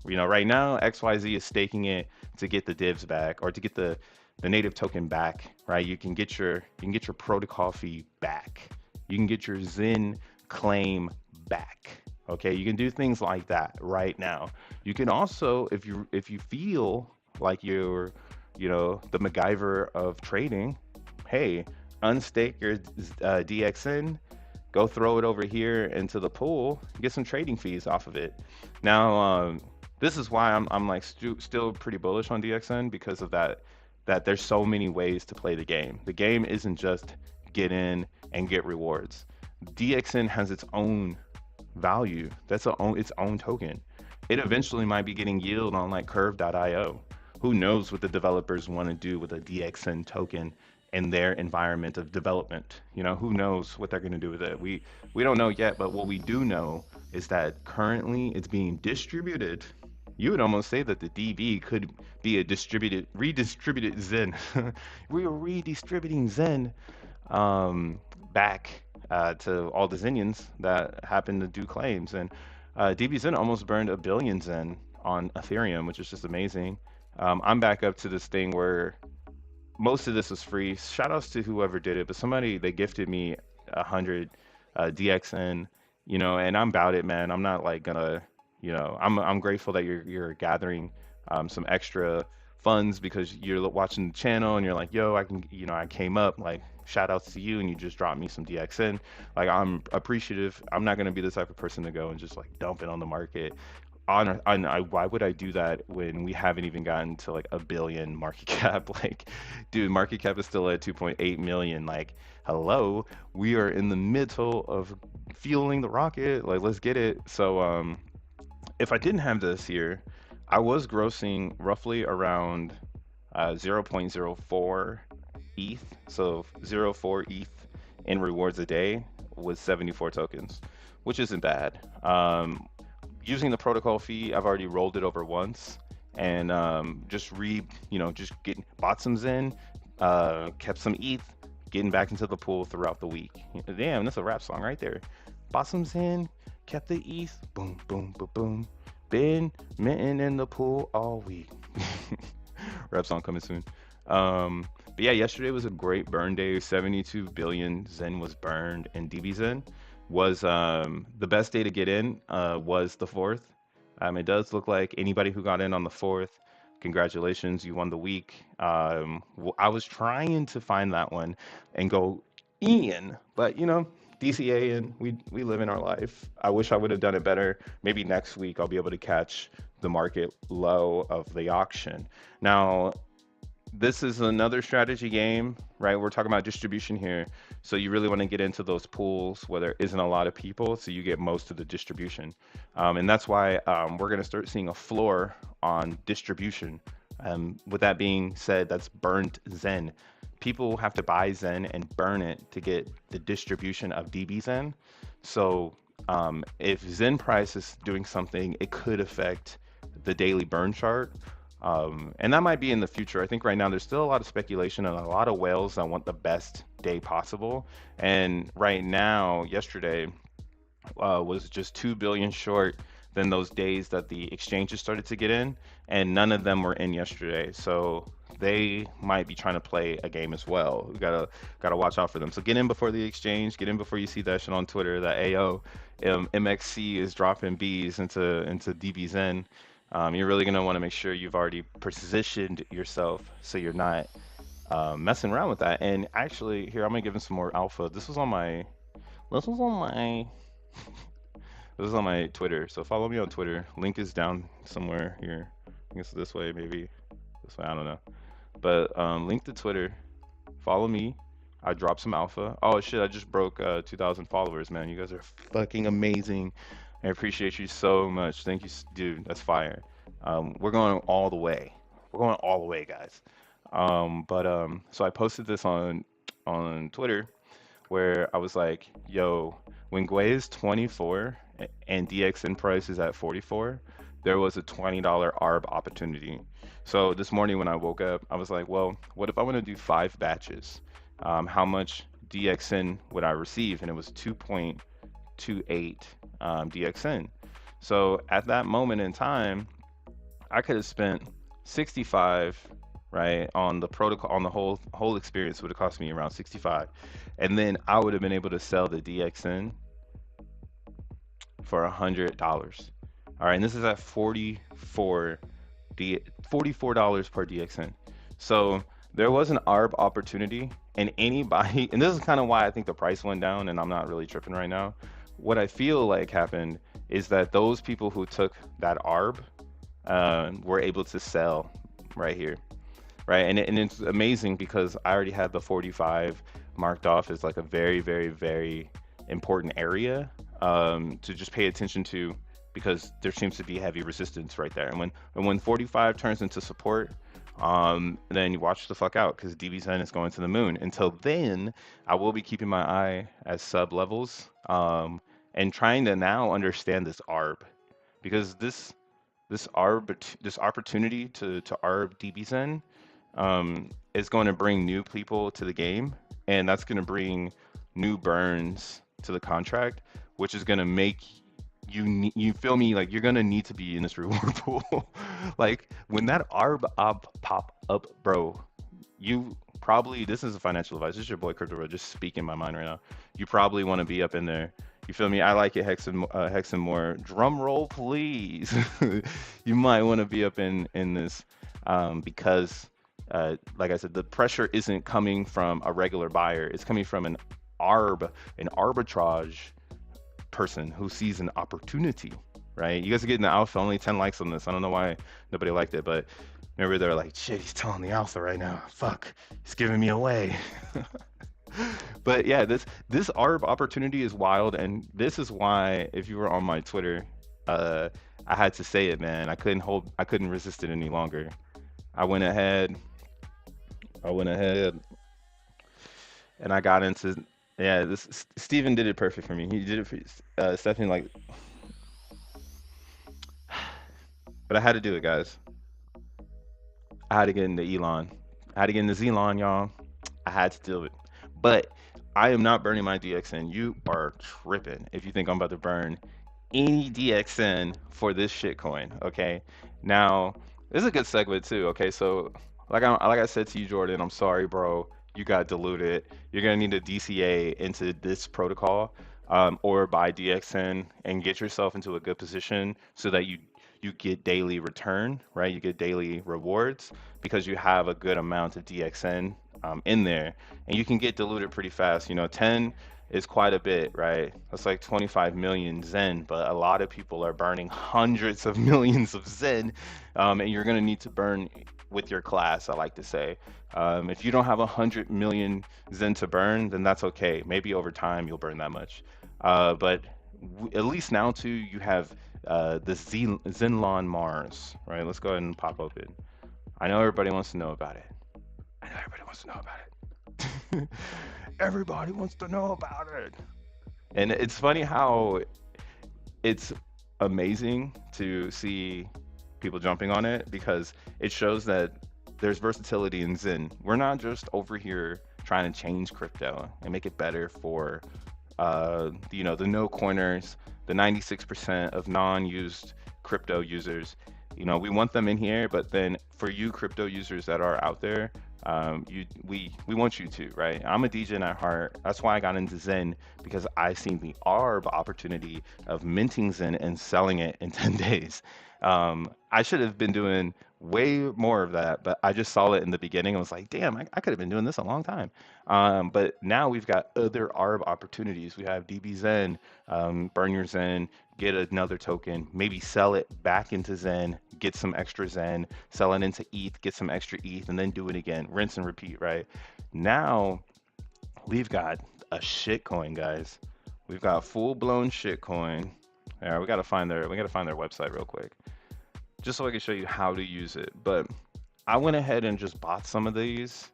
You know, right now XYZ is staking it to get the divs back or to get the native token back, right? You can get your protocol fee back. You can get your Zen claim back. Okay, you can do things like that right now. You can also, if you feel like you're, the MacGyver of trading, hey, unstake your DXN, go throw it over here into the pool, get some trading fees off of it. Now, this is why I'm like still pretty bullish on DXN because of that there's so many ways to play the game. The game isn't just get in and get rewards. DXN has its own value. That's its own token. It eventually might be getting yield on like curve.io. Who knows what the developers want to do with a DXN token in their environment of development? Who knows what they're going to do with it? We don't know yet, but what we do know is that currently it's being distributed. You would almost say that the DB could be a redistributed Zen. We are redistributing Zen back to all the Zenians that happen to do claims. And DBxen almost burned 1 billion Zen on Ethereum, which is just amazing. I'm back up to this thing where most of this was free. Shout outs to whoever did it, but they gifted me 100 DXN, and I'm about it, man. I'm not like gonna, I'm grateful that you're gathering some extra funds because you're watching the channel and you're like, yo, I came up, like, shout outs to you, and you just dropped me some DXN. Like, I'm appreciative. I'm not gonna be the type of person to go and just like dump it on the market. Why would I do that when we haven't even gotten to like 1 billion market cap? Like, dude, market cap is still at 2.8 million. Like, hello, we are in the middle of fueling the rocket. Like, let's get it. So, if I didn't have this here, I was grossing roughly around 0.04 ETH. So 0.04 ETH in rewards a day with 74 tokens, which isn't bad. Using the protocol fee, I've already rolled it over once and just bought some Zen, kept some ETH, getting back into the pool throughout the week. Damn, that's a rap song right there. Bought some Zen, kept the ETH, boom, boom, boom, boom. Been minting in the pool all week. Rap song coming soon. But yeah, yesterday was a great burn day. 72 billion Zen was burned, and DBxen was the best day to get in was the 4th. It does look like anybody who got in on the 4th, congratulations, you won the week. I was trying to find that one and go Ian, but DCA, and we live in our life. I wish I would have done it better. Maybe next week I'll be able to catch the market low of the auction. Now, this is another strategy game, right? We're talking about distribution here. So you really want to get into those pools where there isn't a lot of people, so you get most of the distribution. And that's why we're going to start seeing a floor on distribution. With that being said, that's burnt Zen. People have to buy Zen and burn it to get the distribution of DBxen. So if Zen price is doing something, it could affect the daily burn chart. And that might be in the future. I think right now there's still a lot of speculation and a lot of whales that want the best day possible. And right now, yesterday was just 2 billion short than those days that the exchanges started to get in, and none of them were in yesterday. So they might be trying to play a game as well. We gotta watch out for them. So get in before the exchange. Get in before you see that shit on Twitter. That AO MXC is dropping Bs into DBxen. You're really gonna want to make sure you've already positioned yourself so you're not messing around with that. And actually, here I'm gonna give him some more alpha. This was on my this is on my Twitter. So follow me on Twitter. Link is down somewhere here. I think it's this way, maybe this way. I don't know. But link to Twitter. Follow me. I dropped some alpha. Oh shit! I just broke 2,000 followers, man. You guys are fucking amazing. I appreciate you so much. Thank you, dude. That's fire. We're going all the way. We're going all the way, guys. So I posted this on Twitter where I was like, yo, when Gwei is 24 and DXN price is at 44, there was a $20 ARB opportunity. So this morning when I woke up, I was like, well, what if I want to do 5 batches? How much DXN would I receive? And it was 2.28 DXN. So at that moment in time, I could have spent 65, right, on the protocol, on the whole experience would have cost me around 65, and then I would have been able to sell the DXN for $100. All right, and this is at 44 per DXN. So there was an ARB opportunity, and anybody, and this is kind of why I think the price went down, and I'm not really tripping right now. What I feel like happened is that those people who took that ARB were able to sell right here, right? And it's amazing because I already had the 45 marked off as like a very, very, very important area to just pay attention to, because there seems to be heavy resistance right there. And when 45 turns into support, then you watch the fuck out, because DBxen is going to the moon. Until then, I will be keeping my eye at sub levels and trying to now understand this ARB, because this opportunity to ARB DBxen is going to bring new people to the game, and that's going to bring new burns to the contract, which is going to make you feel me, like you're going to need to be in this reward pool. Like when that ARB up pop up, bro, you probably, this is a financial advice. This is your boy Crypto Bro, just speaking my mind right now. You probably want to be up in there. You feel me? I like it, Hexen more. Drum roll, please. You might want to be up in this because, like I said, the pressure isn't coming from a regular buyer. It's coming from an arbitrage person who sees an opportunity, right? You guys are getting the alpha. Only 10 likes on this. I don't know why nobody liked it, but remember they're like, shit, he's telling the alpha right now. Fuck, he's giving me away. But yeah, this ARB opportunity is wild, and this is why, if you were on my Twitter, I had to say it, man. I couldn't resist it any longer. I went ahead, and I got into, yeah. This Steven did it perfect for me. He did it for Stephanie, like, but I had to do it, guys. I had to get into Elon. I had to get into Zelon, y'all. I had to do it. But I am not burning my DXN. You are tripping if you think I'm about to burn any DXN for this shitcoin. Okay. Now, this is a good segue too. Okay, so like I said to you, Jordan, I'm sorry, bro. You got diluted. You're gonna need a DCA into this protocol, or buy DXN and get yourself into a good position so that you get daily return, right? You get daily rewards because you have a good amount of DXN in there, and you can get diluted pretty fast. You know, 10 is quite a bit, right? That's like 25 million Zen, but a lot of people are burning hundreds of millions of Zen, and you're gonna need to burn with your class, I like to say. If you don't have 100 million Zen to burn, then that's okay. Maybe over time you'll burn that much. But at least now too, you have the Zenlon Mars, right? Let's go ahead and pop open. I know everybody wants to know about it. I know everybody wants to know about it. Everybody wants to know about it. And it's funny how it's amazing to see people jumping on it because it shows that there's versatility in Zen. We're not just over here trying to change crypto and make it better for the no coiners, the 96% of non-used crypto users. We want them in here, but then for you crypto users that are out there, we want you to, right? I'm a DGen at heart. That's why I got into Zen because I seen the ARB opportunity of minting Zen and selling it in 10 days. I should have been doing way more of that, but I just saw it in the beginning. I was like, damn, I could have been doing this a long time. But now we've got other ARB opportunities. We have DBxen, burn your Zen, get another token, maybe sell it back into Zen, get some extra Zen, sell it into ETH, get some extra ETH, and then do it again. Rinse and repeat, right? Now we've got a shit coin, guys. We've got full-blown shit coin. Yeah, we gotta find their website real quick, just so I can show you how to use it. But I went ahead and just bought some of these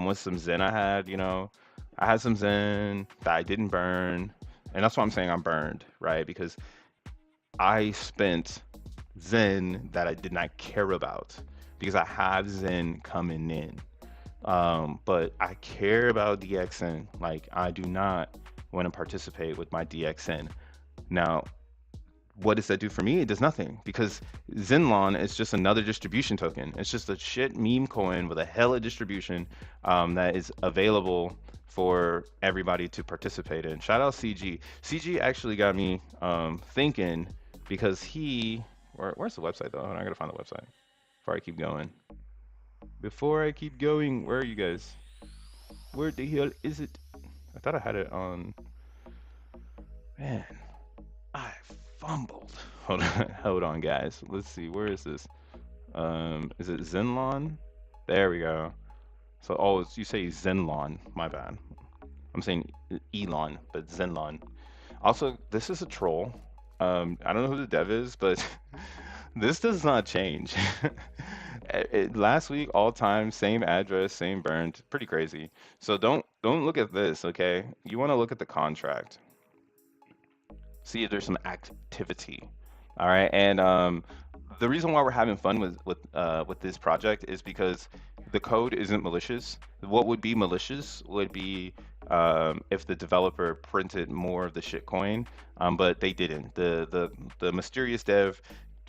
with some Zen I had. I had some Zen that I didn't burn, and that's why I'm saying I'm burned, right? Because I spent Zen that I did not care about because I have Zen coming in. But I care about DXN. Like I do not want to participate with my DXN. Now, what does that do for me? It does nothing because Zenlon is just another distribution token. It's just a shit meme coin with a hella distribution that is available for everybody to participate in. Shout out CG. CG actually got me thinking because where's the website though? I gotta find the website before I keep going. Before I keep going, where are you guys? Where the hell is it? I thought I had it on. Man, I fumbled. Hold on, guys. Let's see. Where is this? Is it Zenlon? There we go. So, you say Zenlon. My bad. I'm saying Elon, but Zenlon. Also, this is a troll. I don't know who the dev is, but this does not change. Last week, all time, same address, same burned. Pretty crazy. So don't look at this, okay? You want to look at the contract. See if there's some activity. All right, and the reason why we're having fun with this project is because the code isn't malicious. What would be malicious would be if the developer printed more of the shitcoin, but they didn't. The mysterious dev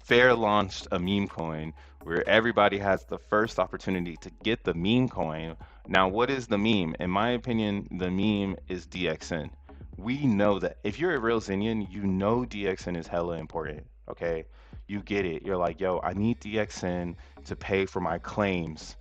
fair launched a meme coin where everybody has the first opportunity to get the meme coin. Now, what is the meme? In my opinion, the meme is DXN. We know that if you're a real Zenian, you know DXN is hella important. Okay, you get it. You're like, yo, I need DXN to pay for my claims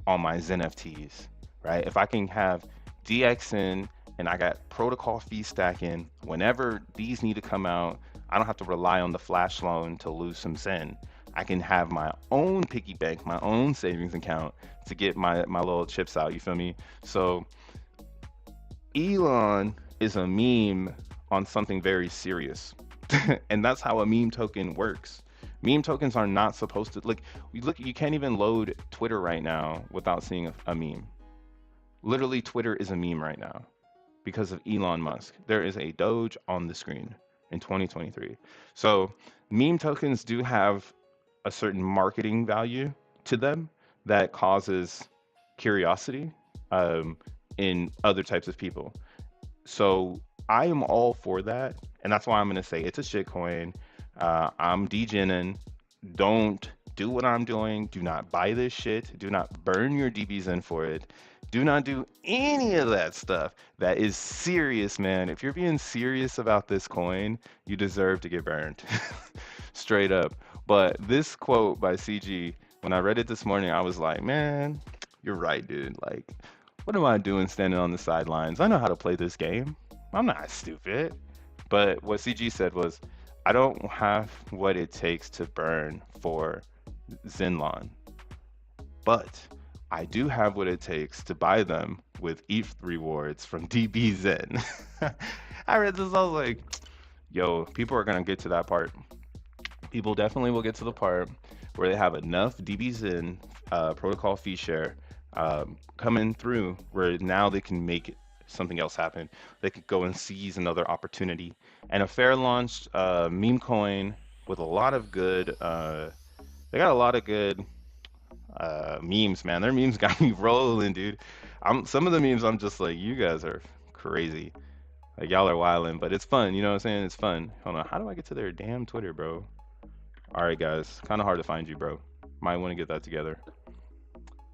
on my xeNFTs, right? If I can have DXN and I got protocol fee stacking, whenever these need to come out, I don't have to rely on the flash loan to lose some Zen. I can have my own piggy bank, my own savings account to get my little chips out. You feel me? So Elon is a meme on something very serious. And that's how a meme token works. Meme tokens are not supposed to look, you can't even load Twitter right now without seeing a meme. Literally, Twitter is a meme right now because of Elon Musk. There is a Doge on the screen in 2023. So meme tokens do have a certain marketing value to them that causes curiosity in other types of people. So I am all for that, and that's why I'm gonna say it's a shitcoin. I'm degening. Don't do what I'm doing. Do not buy this shit. Do not burn your DBxen for it. Do not do any of that stuff. That is serious, man. If you're being serious about this coin, you deserve to get burned. Straight up. But this quote by CG, when I read it this morning, I was like, man, you're right, dude. Like, what am I doing standing on the sidelines? I know how to play this game. I'm not stupid. But what CG said was, I don't have what it takes to burn for Zenlon. but I do have what it takes to buy them with ETH rewards from DBxen. I read this, I was like, yo, people are gonna get to that part. People definitely will get to the part where they have enough DBxen protocol fee share coming through where now they can make something else happen. They could go and seize another opportunity. And a fair launched meme coin with a lot of good, they got a lot of good memes, man. Their memes got me rolling, dude. Some of the memes I'm just like, you guys are crazy. Like y'all are wilding, but it's fun. You know what I'm saying? It's fun. Hold on, how do I get to their damn Twitter, bro? All right, guys. Kind of hard to find you, bro. Might want to get that together.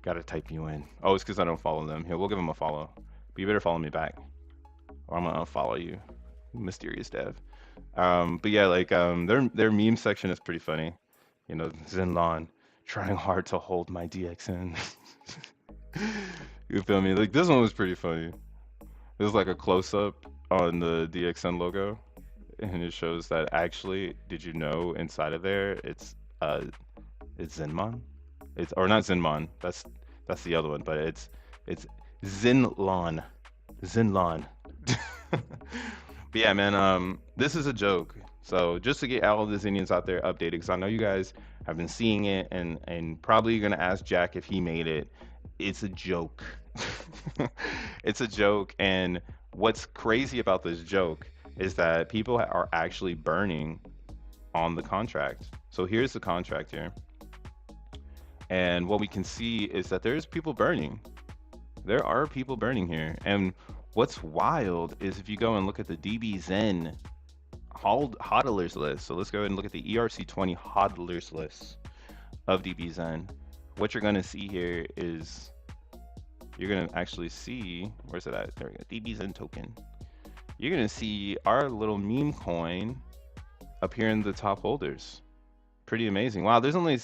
Gotta type you in. Oh, it's because I don't follow them. Here, we'll give them a follow. But you better follow me back, or I'm gonna unfollow you, mysterious dev. But yeah, like their meme section is pretty funny. You know, Zenlon trying hard to hold my DXN. You feel me? Like this one was pretty funny. It was like a close up on the DXN logo, and it shows that actually, did you know inside of there it's Zenmon? It's or not Zenmon. That's the other one, but it's Zenlon. Zenlon. But yeah, man, this is a joke. So just to get all of the Zinians out there updated, because I know you guys have been seeing it, and probably you're gonna ask Jack if he made it. It's a joke. It's a joke, and what's crazy about this joke is that people are actually burning on the contract. So here's the contract here, and what we can see is that there's people burning. There are people burning here, and what's wild is if you go and look at the DBxen hodlers list. So let's go ahead and look at the ERC20 hodlers list of DBxen. What you're gonna see here is you're gonna actually see, where's it at? There we go, DBxen token. You're gonna see our little meme coin appear in the top holders. Pretty amazing. Wow, there's only,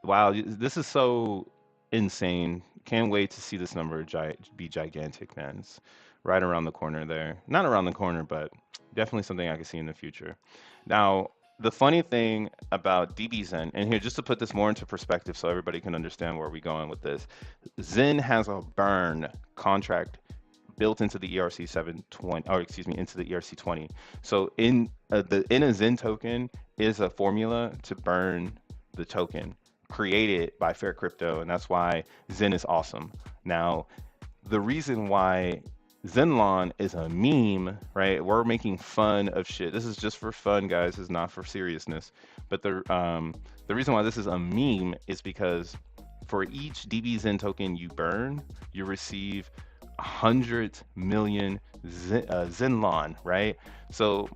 wow, this is so insane. Can't wait to see this number be gigantic, man. It's right around the corner there. Not around the corner, but definitely something I can see in the future. Now, the funny thing about DBxen, and here, just to put this more into perspective so everybody can understand where we're going with this, Zen has a burn contract built into the ERC 720, or excuse me, into the ERC 20. So in a Zen token is a formula to burn the token created by Fair Crypto, and that's why Zen is awesome. Now, the reason why Zenlon is a meme, right? We're making fun of shit. This is just for fun, guys. It's not for seriousness. But the reason why this is a meme is because for each DBxen token you burn, you receive 100 million Zenlon, right? So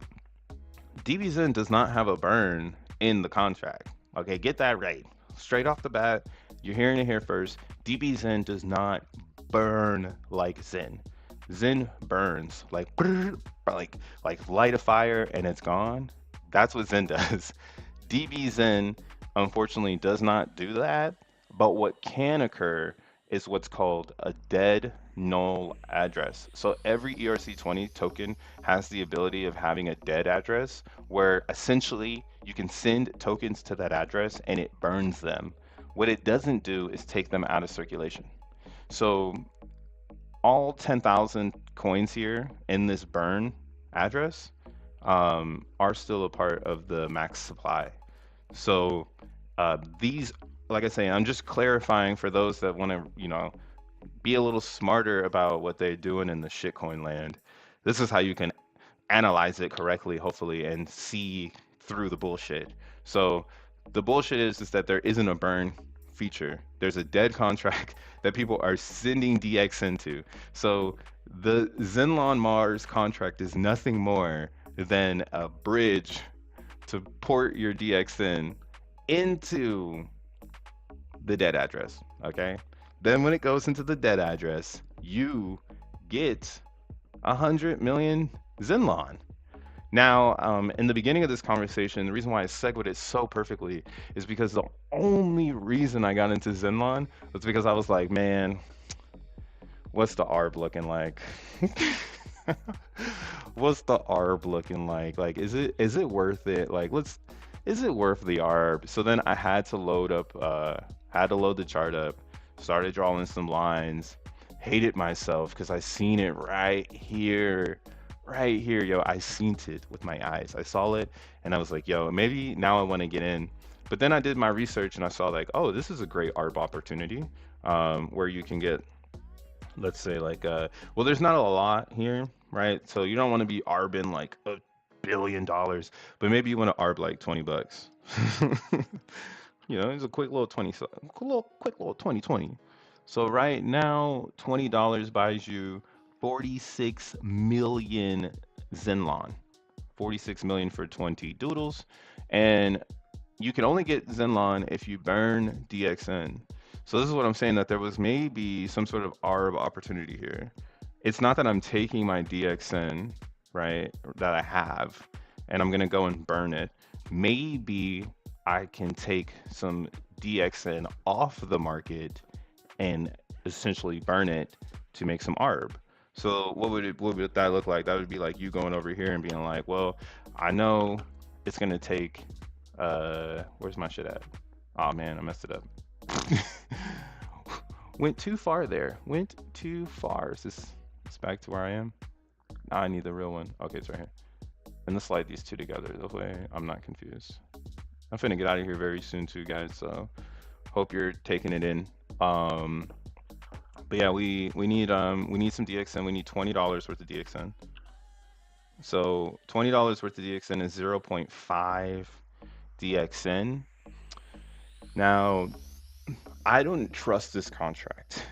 DBxen does not have a burn in the contract. Okay, get that right. Straight off the bat, you're hearing it here first. DBxen does not burn like Zen. Zen burns like light a fire and it's gone. That's what Zen does. DBxen unfortunately does not do that, but what can occur is what's called a dead null address. So every ERC20 token has the ability of having a dead address where essentially you can send tokens to that address and it burns them. What it doesn't do is take them out of circulation. So all 10,000 coins here in this burn address are still a part of the max supply. So these, like I say, I'm just clarifying for those that want to, you know, be a little smarter about what they're doing in the shitcoin land. This is how you can analyze it correctly, hopefully, and see through the bullshit. So the bullshit is that there isn't a burn feature. There's a dead contract that people are sending DXN to. So the Zenlon Mars contract is nothing more than a bridge to port your DXN into the dead address, okay? Then when it goes into the dead address, you get 100 million Zenlon. Now, in the beginning of this conversation, the reason why I segued it so perfectly is because the only reason I got into Zenlon was because I was like, man, what's the ARB looking like? What's the ARB looking like? Like, is it worth it? Like, is it worth the ARB? So then I had to load up, had to load the chart up. started drawing some lines, hated myself because I seen it right here, yo. I seen it with my eyes. I saw it and I was like, yo, maybe now I want to get in. But then I did my research and I saw like, oh, this is a great ARB opportunity, where you can get, let's say like, well, there's not a lot here, right? So you don't want to be arbing like $1 billion, but maybe you want to arb like 20 bucks. You know, it's a quick little 20, quick little 2020. So right now, $20 buys you 46 million Zenlon. 46 million for 20 doodles. And you can only get Zenlon if you burn DXN. So this is what I'm saying, that there was maybe some sort of ARB opportunity here. It's not that I'm taking my DXN, right, that I have, and I'm gonna go and burn it. Maybe I can take some DXN off the market and essentially burn it to make some ARB. So what would that look like? That would be like you going over here and being like, well, I know it's gonna take where's my shit at? Oh man, I messed it up. Went too far there. Went too far. Is this it's back to where I am? Now I need the real one. Okay, it's right here. And let's slide these two together the way I'm not confused. I'm finna get out of here very soon too, guys. So hope you're taking it in. Um, but yeah, we need some DXN. We need $20 worth of DXN. So $20 worth of DXN is 0.5 DXN. Now, I don't trust this contract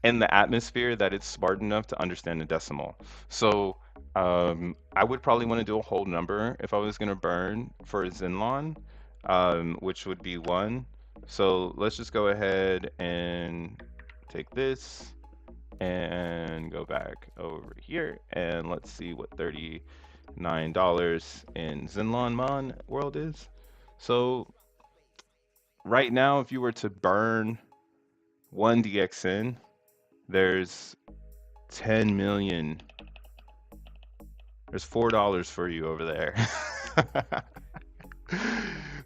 and the atmosphere that it's smart enough to understand the decimal. So I would probably want to do a whole number if I was going to burn for a Zenlon, which would be one. So let's just go ahead and take this and go back over here and let's see what $39 in Zenlon Mon world is. So right now, if you were to burn one DXN, there's 10 million. There's $4 for you over there.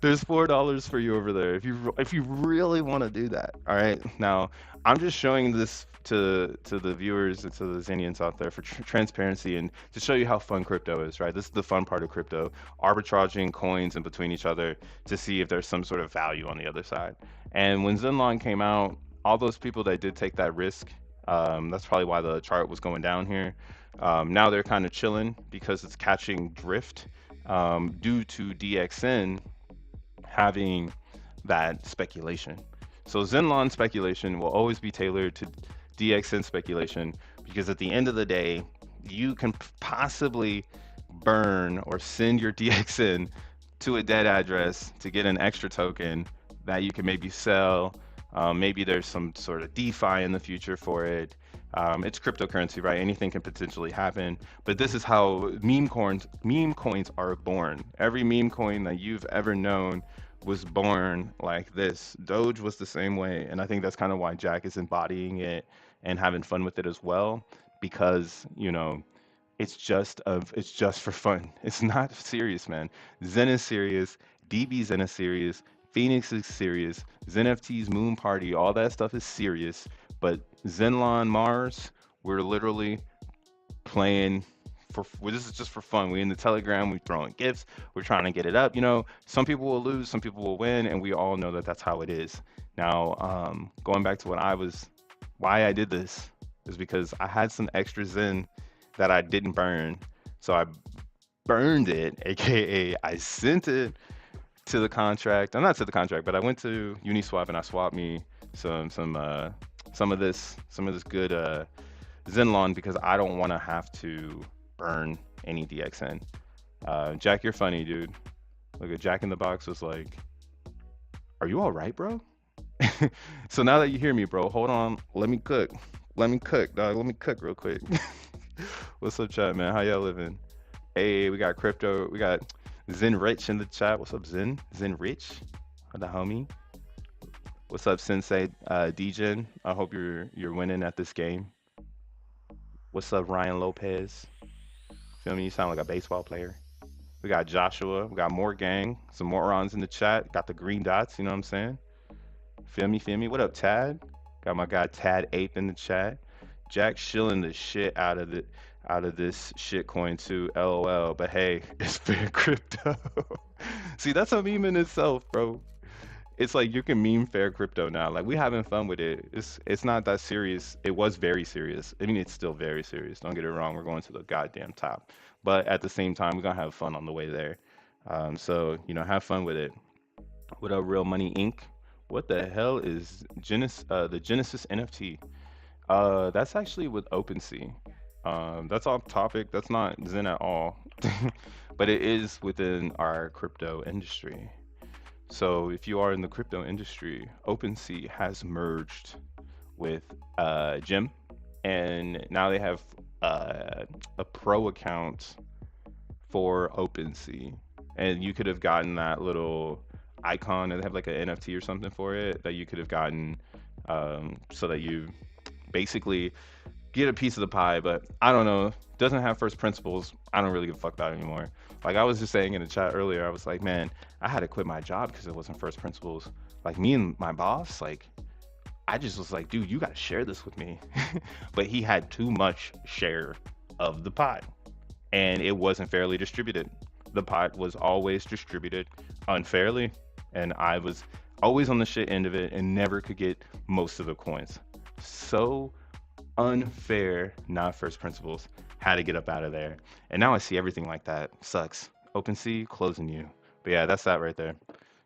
There's $4 for you over there if you really want to do that. All right. Now, I'm just showing this to the viewers and to the Zanians out there for transparency and to show you how fun crypto is, right? This is the fun part of crypto, arbitraging coins in between each other to see if there's some sort of value on the other side. And when Zenlon came out, all those people that did take that risk, that's probably why the chart was going down here. Now they're kind of chilling because it's catching drift, due to DXN having that speculation. So Zenlon speculation will always be tailored to DXN speculation because at the end of the day, you can possibly burn or send your DXN to a dead address to get an extra token that you can maybe sell. Maybe there's some sort of DeFi in the future for it. It's cryptocurrency, right? Anything can potentially happen. But this is how meme coins are born. Every meme coin that you've ever known was born like this. Doge was the same way, and I think that's kind of why Jack is embodying it and having fun with it as well, because it's just for fun. It's not serious, man. Zen is serious. DBxen is serious. FENIX is serious. xeNFTs, Moon Party, all that stuff is serious. But Zenlon Mars, we're literally playing well, this is just for fun. We in the Telegram, we throwing gifts, we're trying to get it up. Some people will lose, some people will win, and we all know that that's how it is. Now, going back to why I did this is because I had some extra Zen that I didn't burn, so I burned it, aka I sent it to the contract. I'm not to the contract, but I went to Uniswap and I swapped me some of this good Zenlon because I don't want to have to burn any DXN. Jack, you're funny, dude. Look at Jack in the Box was like, "Are you all right, bro?" So now that you hear me, bro, hold on. Let me cook. Let me cook, dog. Let me cook real quick. What's up, chat, man? How y'all living? Hey, we got crypto. We got Zen Rich in the chat. What's up, Zen? Zen Rich, the homie. What's up, Sensei? DGen. I hope you're winning at this game. What's up, Ryan Lopez? Feel me? You sound like a baseball player. We got Joshua. We got more gang. Some morons in the chat. Got the green dots. You know what I'm saying? Feel me? Feel me? What up, Tad? Got my guy Tad Ape in the chat. Jack shilling the shit out of this shit coin too. LOL. But hey, it's fair crypto. See, that's a meme in itself, bro. It's like you can meme fair crypto now. Like we having fun with it. It's not that serious. It was very serious. I mean, it's still very serious. Don't get it wrong. We're going to the goddamn top. But at the same time, we're gonna have fun on the way there. So you know, have fun with it. What up, Real Money Inc? What the hell is the Genesis NFT? That's actually with OpenSea. That's off topic. That's not Zen at all. But it is within our crypto industry. So if you are in the crypto industry, OpenSea has merged with Gem, and now they have a pro account for OpenSea, and you could have gotten that little icon, and they have like an NFT or something for it that you could have gotten, so that you basically get a piece of the pie. But I don't know, doesn't have first principles. I don't really give a fuck about it anymore. Like I was just saying in the chat earlier, I was like, man, I had to quit my job because it wasn't first principles. Like me and my boss, like I just was like, dude, you got to share this with me. But he had too much share of the pot, and it wasn't fairly distributed. The pot was always distributed unfairly, and I was always on the shit end of it and never could get most of the coins. So unfair, not first principles. Had to get up out of there. And now I see everything like that. Sucks. OpenSea closing you. But yeah, that's that right there.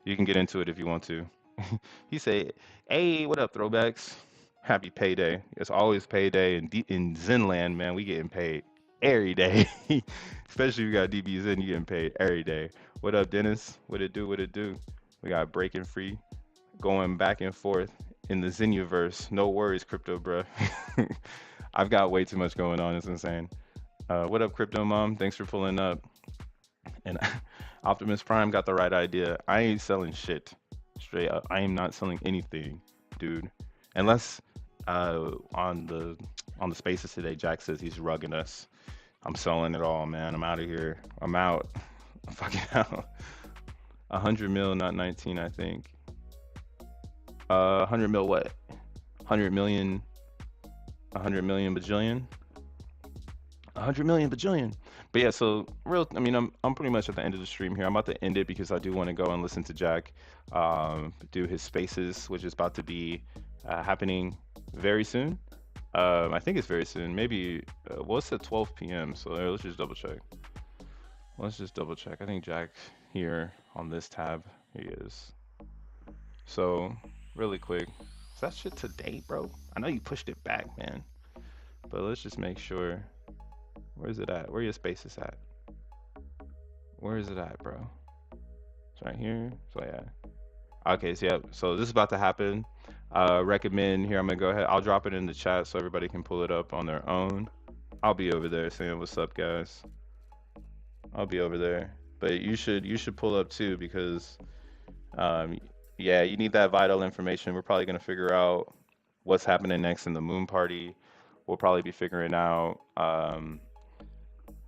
You can get into it if you want to. He said, "Hey, what up, throwbacks? Happy payday. It's always payday in Zenland, man. We getting paid every day. Especially if you got DBxen, you getting paid every day. What up, Dennis? What it do? What it do? We got breaking free, going back and forth in the Zeniverse. No worries, crypto, bro. I've got way too much going on. It's insane. What up, crypto mom? Thanks for pulling up. And Optimus Prime got the right idea. I ain't selling shit. Straight up, I am not selling anything, dude. Unless on the spaces today, Jack says he's rugging us. I'm selling it all, man. I'm out of here. I'm out. I'm fucking out. 100 mil, not 19, I think. 100 mil what? 100 million, 100 million bajillion, 100 million bajillion. But yeah, so real. I mean, I'm pretty much at the end of the stream here. I'm about to end it because I do want to go and listen to Jack do his spaces, which is about to be happening very soon. I think it's very soon. Maybe well, it's at 12 p.m. So let's just double check. Let's just double check. I think Jack here on this tab. He is. So really quick, is that shit today, bro? I know you pushed it back, man. But let's just make sure. Where's it at? Where your spaces at? Where is it at, bro? It's right here. So yeah. Okay, so yeah. So this is about to happen. Recommend here. I'm gonna go ahead. I'll drop it in the chat so everybody can pull it up on their own. I'll be over there saying what's up, guys. I'll be over there. But you should pull up too because yeah, you need that vital information. We're probably gonna figure out what's happening next in the moon party. We'll probably be figuring out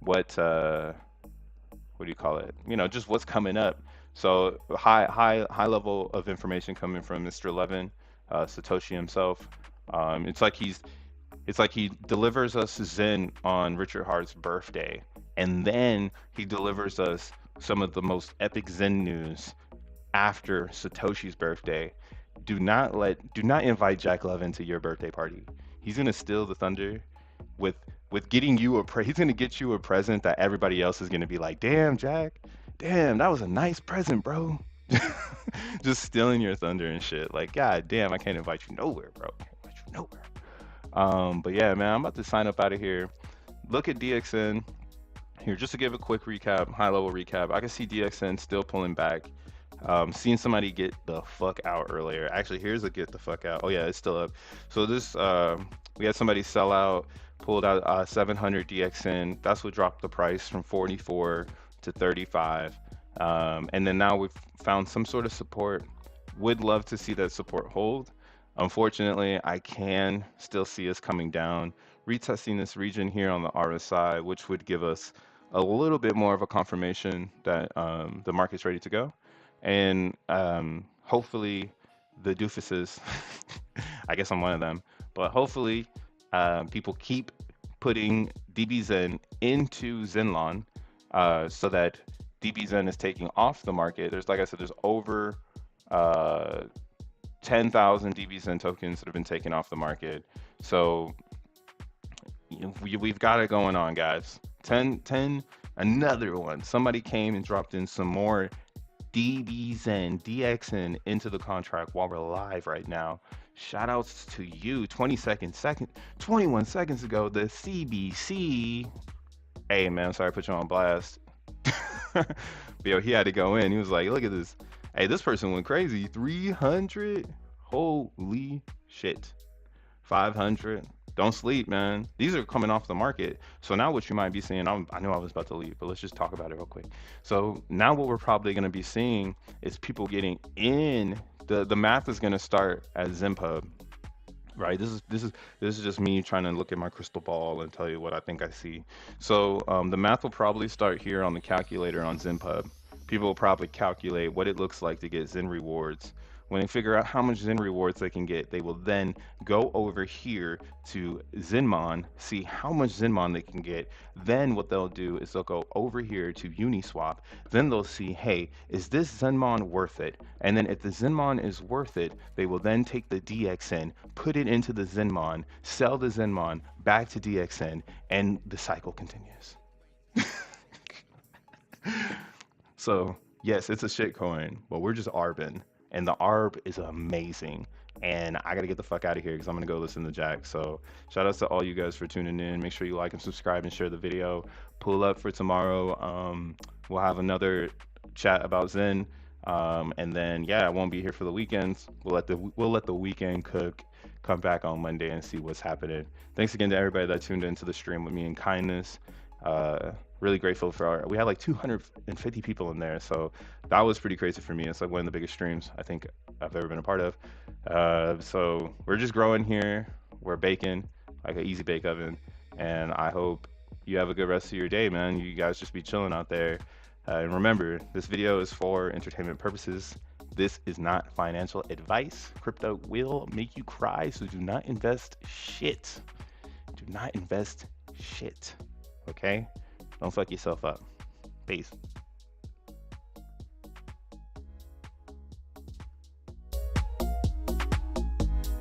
what do you call it? You know, just what's coming up. So high level of information coming from Mr. Levin, Satoshi himself. It's like he delivers us Zen on Richard Hart's birthday, and then he delivers us some of the most epic Zen news after Satoshi's birthday. Do not invite Jack Levin to your birthday party. He's gonna steal the thunder with getting you he's gonna get you a present that everybody else is gonna be like, damn, Jack, damn, that was a nice present, bro. Just stealing your thunder and shit. Like, god damn, I can't invite you nowhere, bro. Can't invite you nowhere. But yeah, man, I'm about to sign up out of here. Look at DXN here, just to give a quick recap, high level recap. I can see DXN still pulling back. Seeing somebody get the fuck out earlier. Actually, here's a get the fuck out. Oh yeah, it's still up. So this we had somebody sell out, pulled out 700 DXN. That's what dropped the price from 44 to 35. And then now we've found some sort of support. Would love to see that support hold. Unfortunately, I can still see us coming down, retesting this region here on the RSI, which would give us a little bit more of a confirmation that the market's ready to go. And hopefully the doofuses. I guess I'm one of them. But hopefully, people keep putting DBxen into XLON so that DBxen is taking off the market. There's, like I said, there's over uh, 10,000 DBxen tokens that have been taken off the market. So we've got it going on, guys. 10, another one. Somebody came and dropped in some more DBxen, DXN into the contract while we're live right now. Shout outs to you. 21 seconds ago, the CBC. Hey man, sorry I put you on blast. But yo, he had to go in. He was like, look at this. Hey, this person went crazy. 300? Holy shit. 500. Don't sleep, man. These are coming off the market. So now what you might be seeing, I know I was about to leave, but let's just talk about it real quick. So now what we're probably going to be seeing is people getting in. The math is going to start at XenPub, right? This is just me trying to look at my crystal ball and tell you what I think I see. So the math will probably start here on the calculator on XenPub. People will probably calculate what it looks like to get Zen rewards. When they figure out how much Zen rewards they can get, they will then go over here to Zenmon, see how much Zenmon they can get. Then what they'll do is they'll go over here to Uniswap. Then they'll see, hey, is this Zenmon worth it? And then if the Zenmon is worth it, they will then take the DXN, put it into the Zenmon, sell the Zenmon back to DXN, and the cycle continues. So yes, it's a shit coin, but we're just arbing. And the ARB is amazing. And I gotta get the fuck out of here because I'm gonna go listen to Jack. So shout outs to all you guys for tuning in. Make sure you like and subscribe and share the video. Pull up for tomorrow. We'll have another chat about Zen. And then yeah, I won't be here for the weekends. We'll let the weekend cook. Come back on Monday and see what's happening. Thanks again to everybody that tuned into the stream with me in kindness. Really grateful for we had like 250 people in there, so that was pretty crazy for me. It's like one of the biggest streams I think I've ever been a part of. So we're just growing here. We're baking like an easy bake oven, and I hope you have a good rest of your day, man. You guys just be chilling out there. And remember, this video is for entertainment purposes. This is not financial advice. Crypto will make you cry, so do not invest shit. Do not invest shit. Okay? Don't fuck yourself up. Peace.